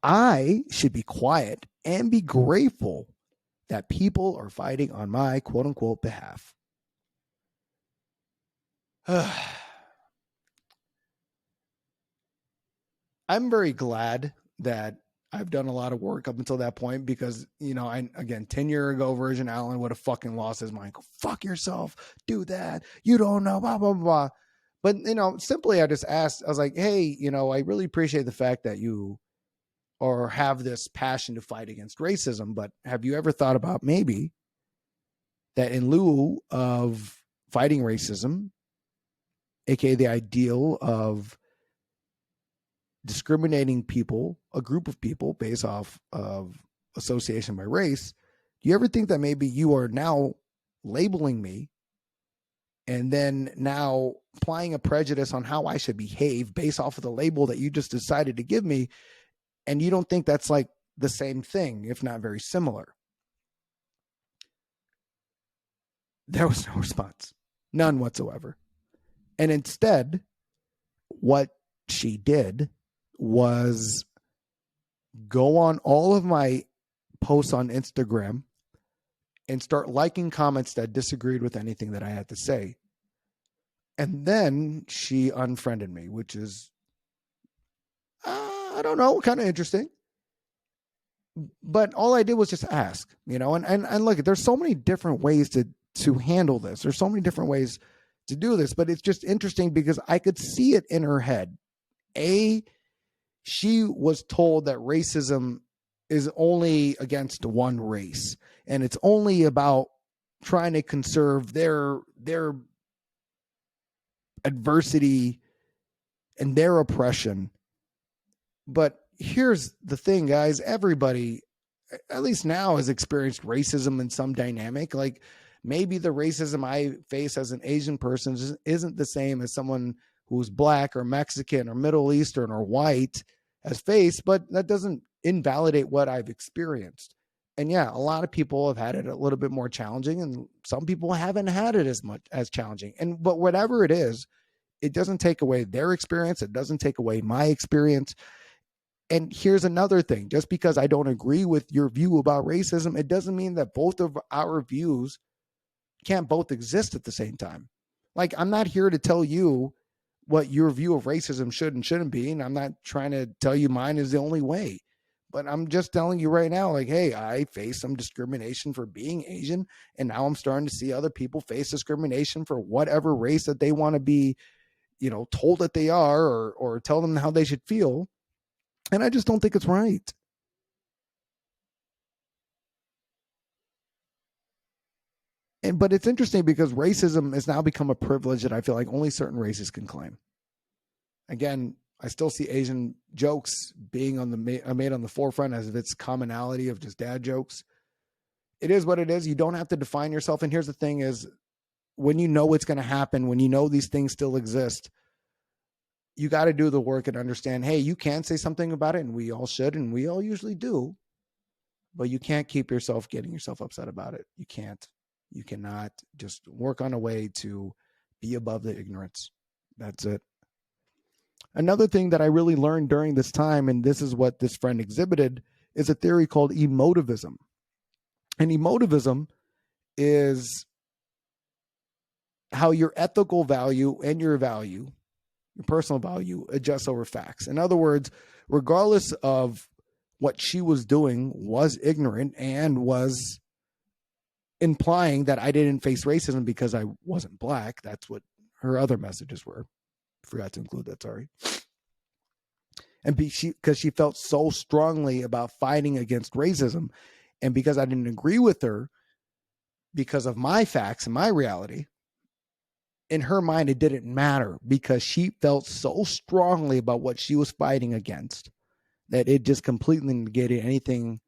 [SPEAKER 1] I should be quiet and be grateful that people are fighting on my quote unquote behalf. I'm very glad that I've done a lot of work up until that point because, you know, 10 years ago, Virgin Allen would have fucking lost his mind. Go, fuck yourself. Do that. You don't know, blah, blah, blah. But, you know, simply I just asked, I was like, hey, you know, I really appreciate the fact that you or have this passion to fight against racism, but have you ever thought about maybe that in lieu of fighting racism, aka the ideal of discriminating people, a group of people based off of association by race, do you ever think that maybe you are now labeling me and then now applying a prejudice on how I should behave based off of the label that you just decided to give me? And you don't think that's like the same thing, if not very similar? There was no response, none whatsoever. And instead, what she did was go on all of my posts on Instagram and start liking comments that disagreed with anything that I had to say. And then she unfriended me, which is, I don't know, kind of interesting. But all I did was just ask, you know, and look, there's so many different ways to handle this. There's so many different ways to do this, but it's just interesting because I could see it in her head. She was told that racism is only against one race and it's only about trying to conserve their adversity and their oppression. But here's the thing, guys, everybody, at least now, has experienced racism in some dynamic. Like maybe the racism I face as an Asian person isn't the same as someone who's black or Mexican or Middle Eastern or white has faced, but that doesn't invalidate what I've experienced. And yeah, a lot of people have had it a little bit more challenging and some people haven't had it as much as challenging. But whatever it is, it doesn't take away their experience. It doesn't take away my experience. And here's another thing, just because I don't agree with your view about racism, it doesn't mean that both of our views can't both exist at the same time. Like, I'm not here to tell you what your view of racism should and shouldn't be. And I'm not trying to tell you mine is the only way, but I'm just telling you right now, like, hey, I face some discrimination for being Asian. And now I'm starting to see other people face discrimination for whatever race that they want to be, told that they are, or tell them how they should feel. And I just don't think it's right. But it's interesting because racism has now become a privilege that I feel like only certain races can claim. Again, I still see Asian jokes being made on the forefront as if it's commonality of just dad jokes. It is what it is. You don't have to define yourself. And here's the thing is, when you know it's going to happen, when you know these things still exist, you got to do the work and understand, hey, you can say something about it, and we all should, and we all usually do, but you can't keep getting yourself upset about it. You can't. You cannot. Just work on a way to be above the ignorance. That's it. Another thing that I really learned during this time, and this is what this friend exhibited, is a theory called emotivism. And emotivism is how your ethical value and your personal value, adjusts over facts. In other words, regardless of what she was doing was ignorant and was implying that I didn't face racism because I wasn't black. That's what her other messages were. Forgot to include that, sorry. And because she felt so strongly about fighting against racism, and because I didn't agree with her because of my facts and my reality, in her mind, it didn't matter because she felt so strongly about what she was fighting against that it just completely negated anything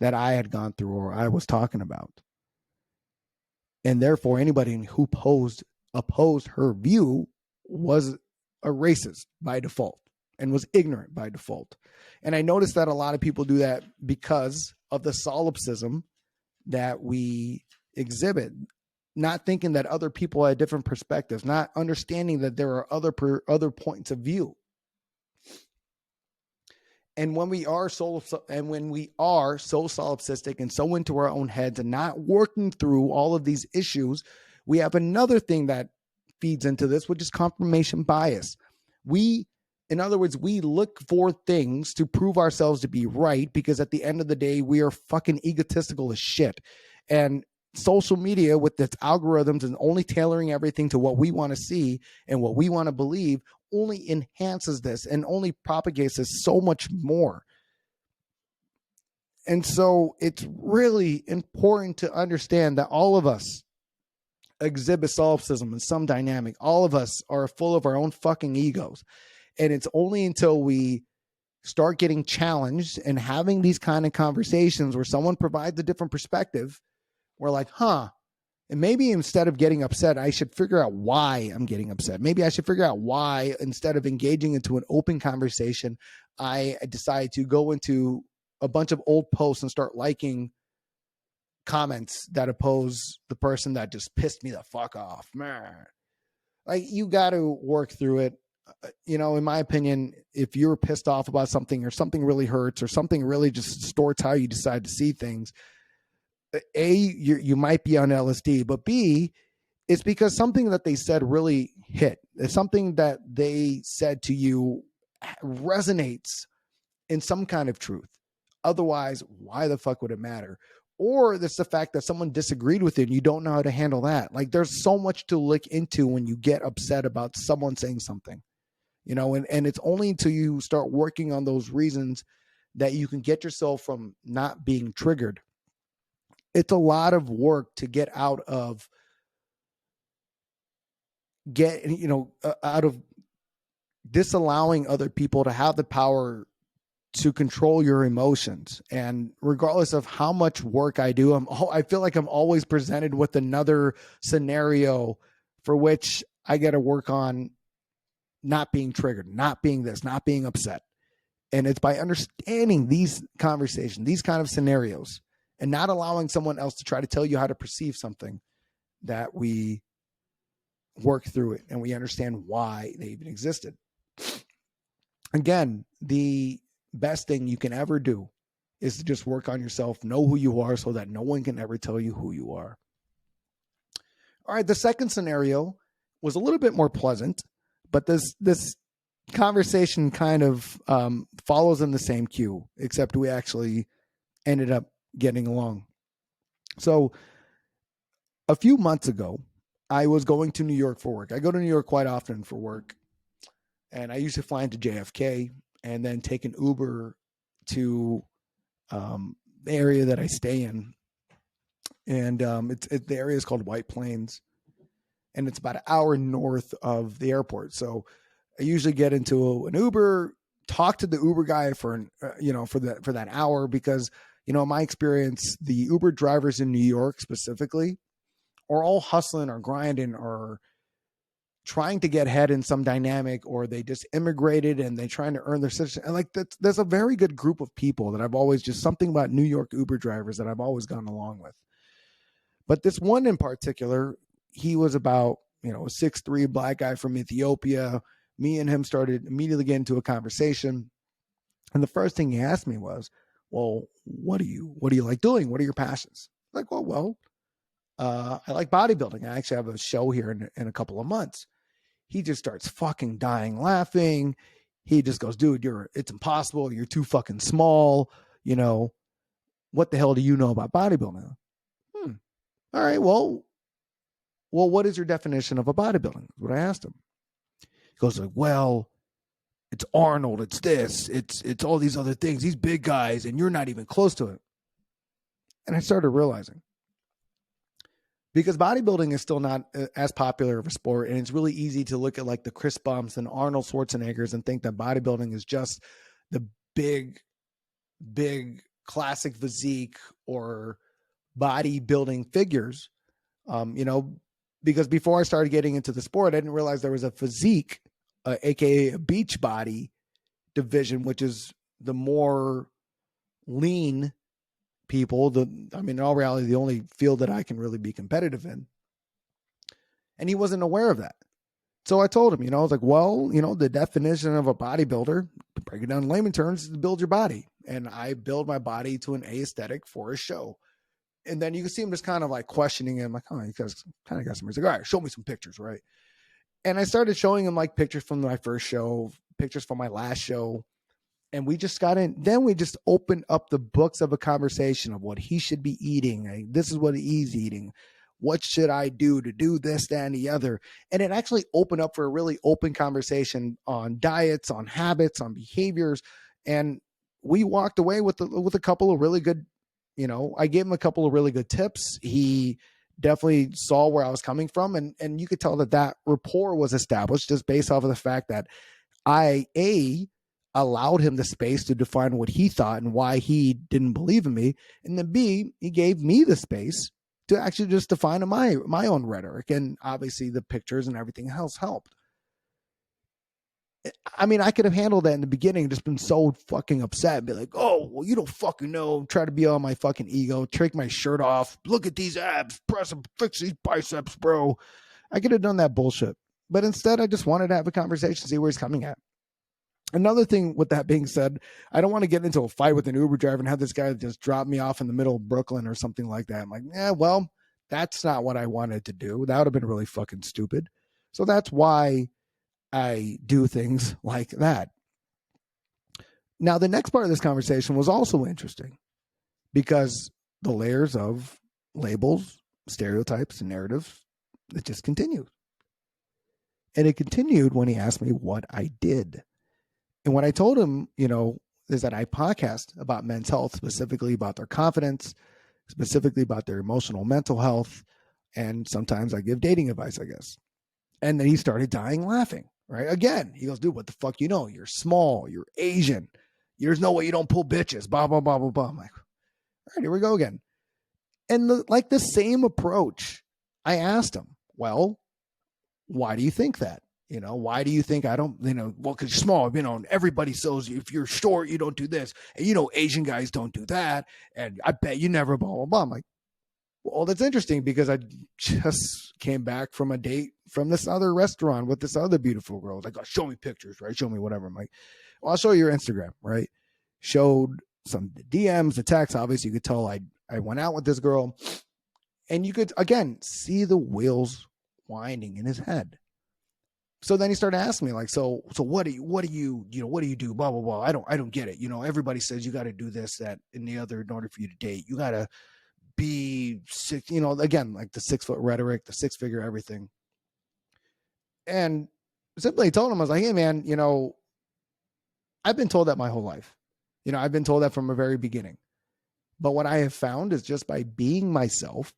[SPEAKER 1] that I had gone through or I was talking about. And therefore, anybody who opposed her view was a racist by default and was ignorant by default. And I noticed that a lot of people do that because of the solipsism that we exhibit, not thinking that other people had different perspectives, not understanding that there are other points of view. And when we are so solipsistic and so into our own heads and not working through all of these issues, we have another thing that feeds into this, which is confirmation bias. In other words, we look for things to prove ourselves to be right because at the end of the day, we are fucking egotistical as shit. And social media with its algorithms and only tailoring everything to what we want to see and what we want to believe only enhances this and only propagates this so much more. And so it's really important to understand that all of us exhibit solipsism in some dynamic. All of us are full of our own fucking egos. And it's only until we start getting challenged and having these kind of conversations where someone provides a different perspective, we're like, and maybe instead of getting upset, I should figure out why I'm getting upset. Maybe I should figure out why, instead of engaging into an open conversation, I decide to go into a bunch of old posts and start liking comments that oppose the person that just pissed me the fuck off. Man. Like, you got to work through it. In my opinion, if you're pissed off about something or something really hurts or something really just distorts how you decide to see things, A, you might be on LSD, but B, it's because something that they said really hit. It's something that they said to you resonates in some kind of truth. Otherwise, why the fuck would it matter? Or it's the fact that someone disagreed with it and you don't know how to handle that. Like, there's so much to look into when you get upset about someone saying something, and it's only until you start working on those reasons that you can get yourself from not being triggered. It's a lot of work to get out of disallowing other people to have the power to control your emotions. And regardless of how much work I do, I feel like I'm always presented with another scenario for which I got to work on not being triggered, not being this, not being upset. And it's by understanding these conversations, these kind of scenarios, and not allowing someone else to try to tell you how to perceive something, that we work through it and we understand why they even existed. Again, the best thing you can ever do is to just work on yourself, know who you are so that no one can ever tell you who you are. All right, the second scenario was a little bit more pleasant, but this conversation kind of follows in the same cue, except we actually ended up getting along. So a few months ago, I was going to New York for work. I go to New York quite often for work. And I used to fly into JFK and then take an Uber to the area that I stay in. And the area is called White Plains. And it's about an hour north of the airport. So I usually get into an Uber, talk to the Uber guy for that hour, because, in my experience, the Uber drivers in New York specifically are all hustling or grinding or trying to get ahead in some dynamic, or they just immigrated and they're trying to earn their citizenship. And like there's a very good group of people that I've always, just something about New York Uber drivers that I've always gone along with. But this one in particular, he was about, a 6'3" black guy from Ethiopia. Me and him started immediately getting into a conversation. And the first thing he asked me was, well, what do you like doing? What are your passions? Like, I like bodybuilding. I actually have a show here in a couple of months. He just starts fucking dying laughing. He just goes, dude, it's impossible. You're too fucking small. What the hell do you know about bodybuilding? All right, well, what is your definition of a bodybuilding? What I asked him. He goes like, well, it's Arnold, it's this, it's all these other things, these big guys, and you're not even close to it. And I started realizing, because bodybuilding is still not as popular of a sport, and it's really easy to look at like the Chris Bumps and Arnold Schwarzeneggers and think that bodybuilding is just the big classic physique or bodybuilding figures. Because before I started getting into the sport, I didn't realize there was a physique, aka a beach body division, which is the more lean people. In all reality, the only field that I can really be competitive in. And he wasn't aware of that. So I told him, I was like, well, the definition of a bodybuilder, to break it down in layman terms, is to build your body. And I build my body to an aesthetic for a show. And then you can see him just kind of like questioning him, like, oh, you guys kind of got some. He's like, all right, show me some pictures, right? And I started showing him like pictures from my first show, pictures from my last show. And we just got in. Then we just opened up the books of a conversation of what he should be eating. Like, this is what he's eating. What should I do to do this, that, and the other? And it actually opened up for a really open conversation on diets, on habits, on behaviors. And we walked away with a couple of really good, I gave him a couple of really good tips. He definitely saw where I was coming from. And you could tell that rapport was established just based off of the fact that I allowed him the space to define what he thought and why he didn't believe in me. And then B, he gave me the space to actually just define my own rhetoric. And obviously the pictures and everything else helped. I could have handled that in the beginning, just been so fucking upset and be like, oh, well, you don't fucking know. Try to be on my fucking ego, take my shirt off. Look at these abs, press them, fix these biceps, bro. I could have done that bullshit. But instead, I just wanted to have a conversation, see where he's coming at. Another thing with that being said, I don't want to get into a fight with an Uber driver and have this guy just drop me off in the middle of Brooklyn or something like that. I'm like, well, that's not what I wanted to do. That would have been really fucking stupid. So that's why I do things like that. Now, the next part of this conversation was also interesting because the layers of labels, stereotypes, and narratives, it just continued. And it continued when he asked me what I did. And what I told him, is that I podcast about men's health, specifically about their confidence, specifically about their emotional mental health. And sometimes I give dating advice, I guess. And then he started dying laughing. Right. Again, he goes, dude, what the fuck? You're small. You're Asian. There's no way you don't pull bitches. Blah, blah, blah, blah, blah. I'm like, all right, here we go again. And the same approach, I asked him, well, why do you think that? Why do you think I don't, well, because you're small, everybody says if you're short, you don't do this. And, Asian guys don't do that. And I bet you never, blah, blah, blah. I'm like, well, that's interesting because I just came back from a date from this other restaurant with this other beautiful girl. Like, oh, show me pictures, right? Show me whatever. I'm like, well, I'll show you your Instagram, right? Showed some DMs, the text. Obviously, you could tell I went out with this girl. And you could, again, see the wheels winding in his head. So then he started asking me like, so what do you do? Blah, blah, blah. I don't get it. Everybody says you got to do this, that, and the other in order for you to date. You got to be six, again, like the 6 foot rhetoric, the 6-figure everything. And simply told him, I was like, hey man, I've been told that my whole life. I've been told that from the very beginning. But what I have found is just by being myself,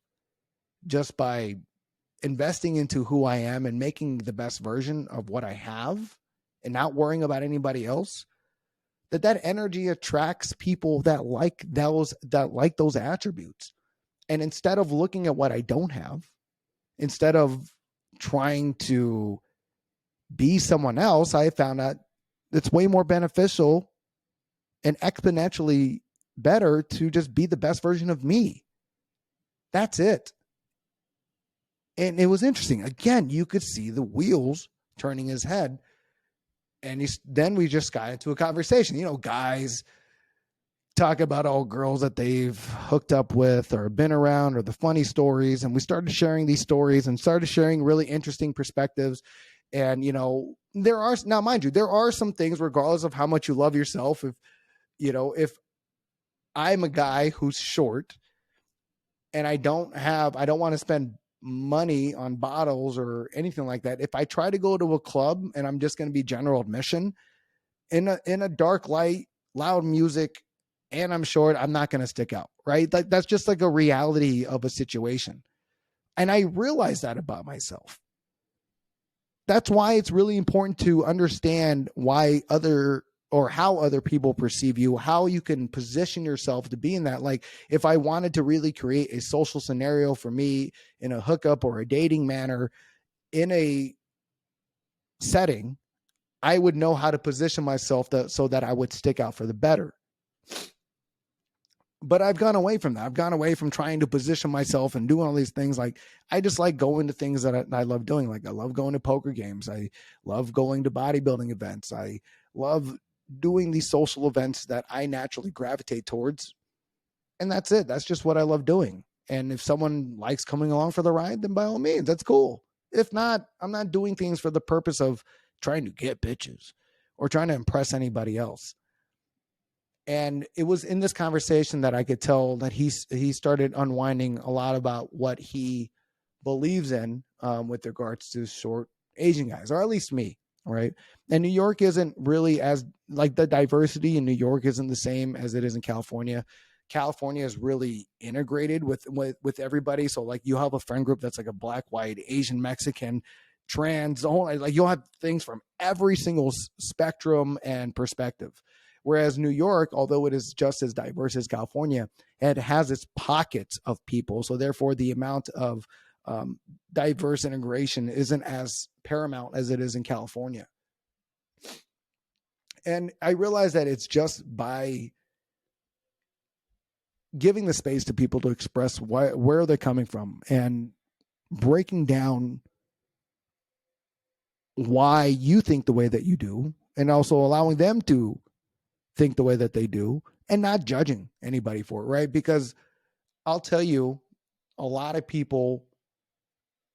[SPEAKER 1] just by investing into who I am and making the best version of what I have and not worrying about anybody else, that energy attracts people that like those attributes. And instead of looking at what I don't have, instead of trying to be someone else, I found out it's way more beneficial and exponentially better to just be the best version of me. That's it. And it was interesting. Again, you could see the wheels turning his head. And then we just got into a conversation. Guys talk about all girls that they've hooked up with or been around or the funny stories. And we started sharing these stories and started sharing really interesting perspectives. And, there are, now mind you, there are some things, regardless of how much you love yourself, if I'm a guy who's short and I don't want to spend money on bottles or anything like that. If I try to go to a club and I'm just going to be general admission in a dark light, loud music, and I'm short, I'm not going to stick out, right? Like that's just like a reality of a situation. And I realized that about myself. That's why it's really important to understand how other people perceive you, how you can position yourself to be in that. Like if I wanted to really create a social scenario for me in a hookup or a dating manner in a setting, I would know how to position myself so that I would stick out for the better. But I've gone away from that. I've gone away from trying to position myself and doing all these things. Like I just like going to things that I love doing. Like I love going to poker games. I love going to bodybuilding events. I love doing these social events that I naturally gravitate towards. And that's it. That's just what I love doing. And if someone likes coming along for the ride, then by all means, that's cool. If not, I'm not doing things for the purpose of trying to get bitches or trying to impress anybody else. And it was in this conversation that I could tell that he started unwinding a lot about what he believes in with regards to short Asian guys, or at least me, right? And New York isn't really as, like, the diversity in New York isn't the same as it is in California. California is really integrated with everybody. So like you have a friend group that's like a black, white, Asian, Mexican, trans, like you'll have things from every single spectrum and perspective. Whereas New York, although it is just as diverse as California, it has its pockets of people. So therefore, the amount of diverse integration isn't as paramount as it is in California. And I realize that it's just by giving the space to people to express where they're coming from and breaking down why you think the way that you do, and also allowing them to think the way that they do and not judging anybody for it, right? Because I'll tell you, a lot of people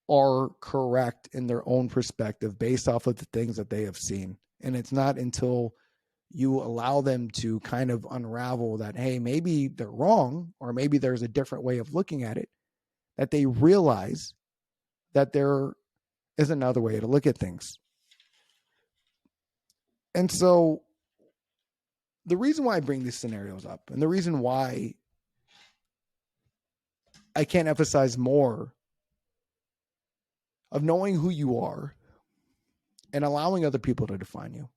[SPEAKER 1] are correct in their own perspective based off of the things that they have seen. And it's not until you allow them to kind of unravel that, hey, maybe they're wrong, or maybe there's a different way of looking at it, that they realize that there is another way to look at things. And so the reason why I bring these scenarios up, and the reason why I can't emphasize more of knowing who you are and allowing other people to define you,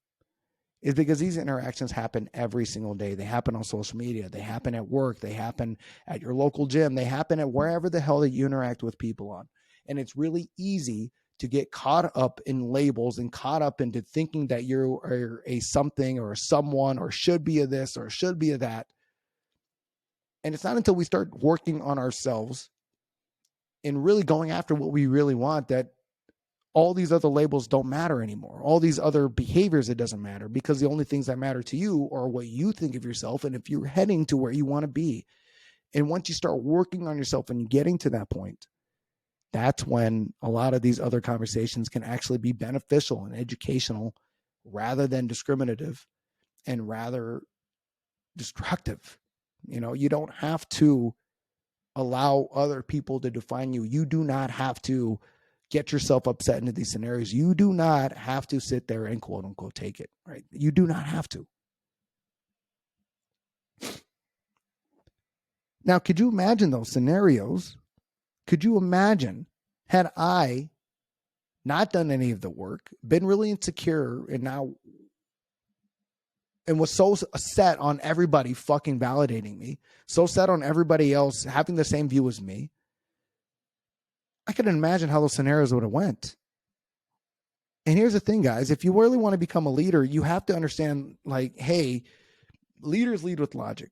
[SPEAKER 1] is because these interactions happen every single day. They happen on social media. They happen at work. They happen at your local gym. They happen at wherever the hell that you interact with people on. And it's really easy to get caught up in labels and caught up into thinking that you are a something or a someone or should be a this or should be a that. And it's not until we start working on ourselves and really going after what we really want that all these other labels don't matter anymore. All these other behaviors, it doesn't matter, because the only things that matter to you are what you think of yourself and if you're heading to where you want to be. And once you start working on yourself and getting to that point, that's when a lot of these other conversations can actually be beneficial and educational rather than discriminative and rather destructive. You don't have to allow other people to define you. You do not have to get yourself upset into these scenarios. You do not have to sit there and quote unquote take it, right? You do not have to. Now, could you imagine those scenarios? Could you imagine had I not done any of the work, been really insecure, and was so set on everybody fucking validating me, so set on everybody else having the same view as me? I couldn't imagine how those scenarios would have went. And here's the thing, guys. If you really want to become a leader, you have to understand, like, hey, leaders lead with logic.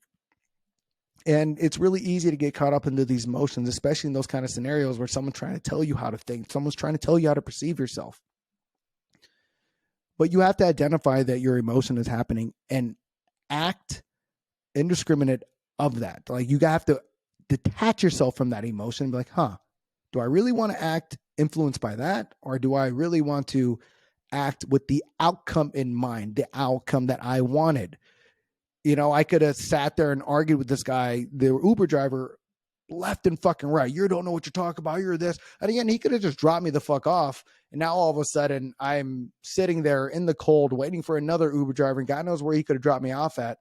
[SPEAKER 1] And it's really easy to get caught up into these emotions, especially in those kind of scenarios where someone's trying to tell you how to think, someone's trying to tell you how to perceive yourself. But you have to identify that your emotion is happening and act indiscriminate of that. Like, you have to detach yourself from that emotion and be like, do I really want to act influenced by that? Or do I really want to act with the outcome in mind, the outcome that I wanted? You know, I could have sat there and argued with this guy, the Uber driver, left and fucking right. You don't know what you're talking about. You're this. And again, he could have just dropped me the fuck off. And now all of a sudden I'm sitting there in the cold waiting for another Uber driver. And God knows where he could have dropped me off at.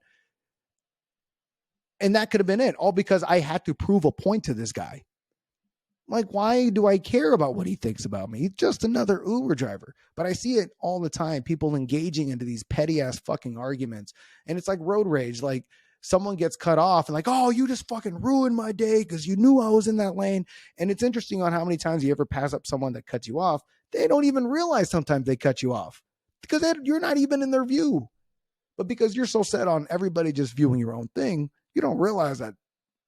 [SPEAKER 1] And that could have been it. All because I had to prove a point to this guy. Like, why do I care about what he thinks about me? He's just another Uber driver. But I see it all the time. People engaging into these petty ass fucking arguments. And it's like road rage. Like, someone gets cut off and like, oh, you just fucking ruined my day because you knew I was in that lane. And it's interesting on how many times you ever pass up someone that cuts you off. They don't even realize sometimes they cut you off because you're not even in their view. But because you're so set on everybody just viewing your own thing, you don't realize that,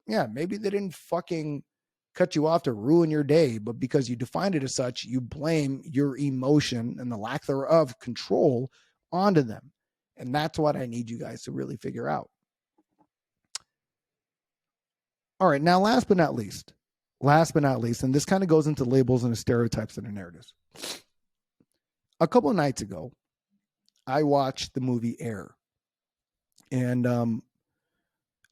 [SPEAKER 1] yeah, maybe they didn't fucking cut you off to ruin your day, but because you defined it as such, you blame your emotion and the lack thereof control onto them. And that's what I need you guys to really figure out. All right, now last but not least, and this kind of goes into labels and the stereotypes and the narratives. A couple of nights ago, I watched the movie Air. And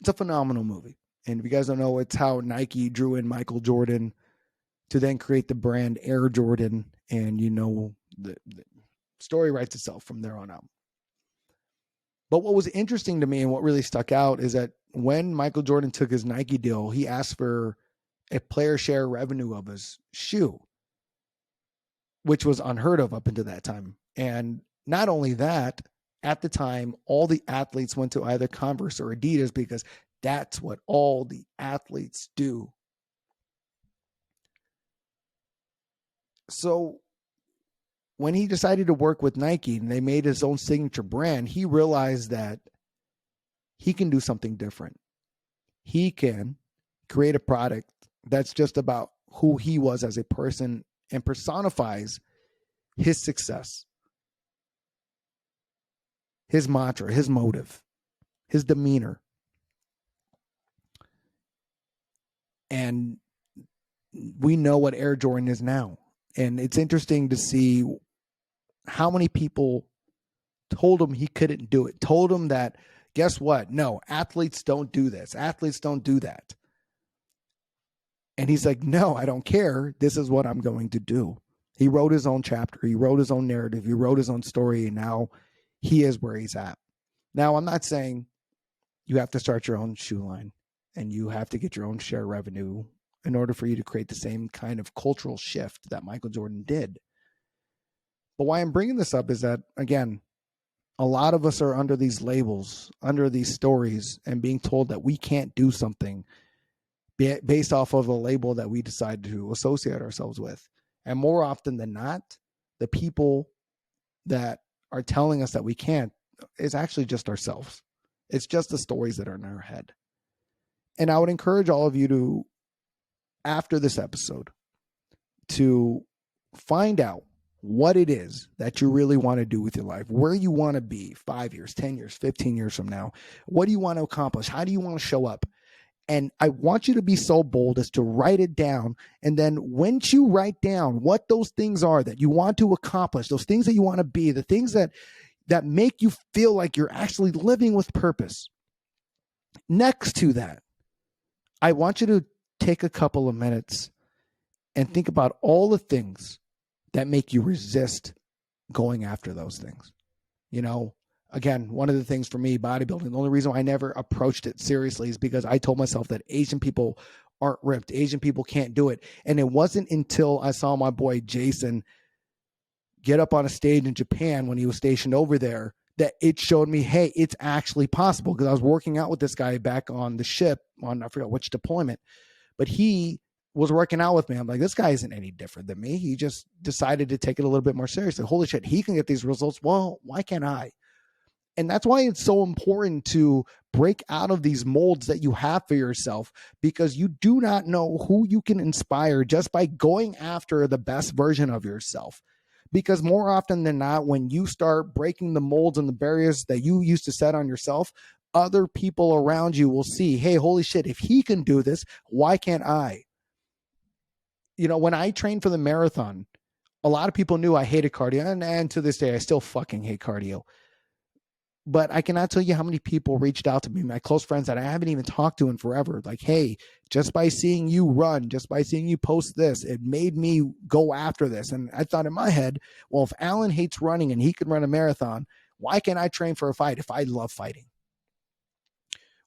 [SPEAKER 1] it's a phenomenal movie. And if you guys don't know, it's how Nike drew in Michael Jordan to then create the brand Air Jordan. And, you know, the story writes itself from there on out. But what was interesting to me and what really stuck out is that when Michael Jordan took his Nike deal, he asked for a player share revenue of his shoe, which was unheard of up until that time. And not only that, at the time, all the athletes went to either Converse or Adidas because that's what all the athletes do. So when he decided to work with Nike and they made his own signature brand, he realized that he can do something different. He can create a product that's just about who he was as a person and personifies his success, his mantra, his motive, his demeanor. And we know what Air Jordan is now. And it's interesting to see how many people told him he couldn't do it, told him that, guess what? No, athletes don't do this. Athletes don't do that. And he's like, no, I don't care. This is what I'm going to do. He wrote his own chapter. He wrote his own narrative. He wrote his own story. And now he is where he's at. Now, I'm not saying you have to start your own shoe line and you have to get your own share revenue in order for you to create the same kind of cultural shift that Michael Jordan did. But why I'm bringing this up is that, again, a lot of us are under these labels, under these stories, and being told that we can't do something based off of a label that we decide to associate ourselves with. And more often than not, the people that are telling us that we can't is actually just ourselves. It's just the stories that are in our head. And I would encourage all of you to, after this episode, to find out what it is that you really want to do with your life, where you want to be 5 years, 10 years, 15 years from now. What do you want to accomplish? How do you want to show up? And I want you to be so bold as to write it down. And then once you write down what those things are that you want to accomplish, those things that you want to be, the things that make you feel like you're actually living with purpose. Next to that, I want you to take a couple of minutes and think about all the things that make you resist going after those things. You know, again, one of the things for me, bodybuilding, the only reason why I never approached it seriously is because I told myself that Asian people aren't ripped. Asian people can't do it. And it wasn't until I saw my boy Jason get up on a stage in Japan when he was stationed over there that it showed me, hey, it's actually possible. Because I was working out with this guy back on the ship on, I forgot which deployment, but he was working out with me. I'm like, this guy isn't any different than me. He just decided to take it a little bit more seriously. Holy shit, he can get these results. Well, why can't I? And that's why it's so important to break out of these molds that you have for yourself, because you do not know who you can inspire just by going after the best version of yourself. Because more often than not, when you start breaking the molds and the barriers that you used to set on yourself, other people around you will see, hey, holy shit, if he can do this, why can't I? You know, when I trained for the marathon, a lot of people knew I hated cardio, and to this day, I still fucking hate cardio. But I cannot tell you how many people reached out to me, my close friends that I haven't even talked to in forever. Like, hey, just by seeing you run, just by seeing you post this, it made me go after this. And I thought in my head, well, if Alan hates running and he can run a marathon, why can't I train for a fight if I love fighting?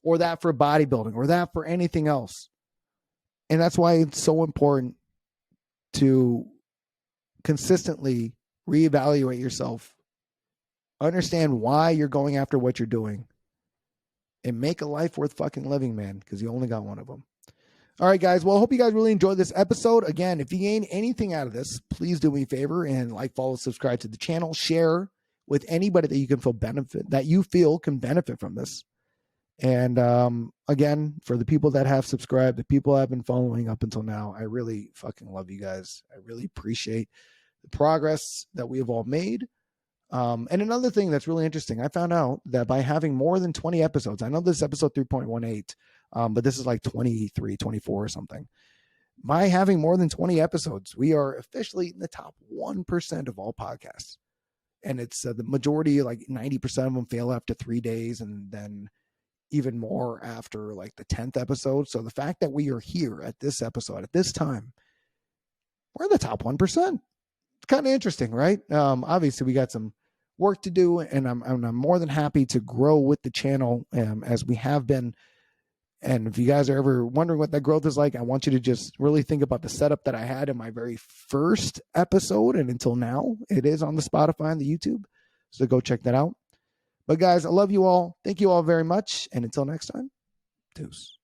[SPEAKER 1] Or that for bodybuilding, or that for anything else. And that's why it's so important to consistently reevaluate yourself. Understand why you're going after what you're doing, and make a life worth fucking living, man, because you only got one of them. All right, guys. Well, I hope you guys really enjoyed this episode. Again, if you gain anything out of this, please do me a favor and like, follow, subscribe to the channel, share with anybody that you can feel can benefit from this. And again, for the people that have subscribed, the people that have been following up until now, I really fucking love you guys. I really appreciate the progress that we have all made. And another thing that's really interesting, I found out that by having more than 20 episodes, I know this is episode 3.18, but this is like 23, 24 or something. By having more than 20 episodes, we are officially in the top 1% of all podcasts. And it's the majority, like 90% of them fail after 3 days, and then even more after like the 10th episode. So the fact that we are here at this episode, at this time, we're in the top 1%. It's kind of interesting, right? Obviously we got some work to do, and I'm more than happy to grow with the channel as we have been. And if you guys are ever wondering what that growth is like, I want you to just really think about the setup that I had in my very first episode, and until now it is on the Spotify and the YouTube. So go check that out. But guys, I love you all. Thank you all very much. And until next time, deuce.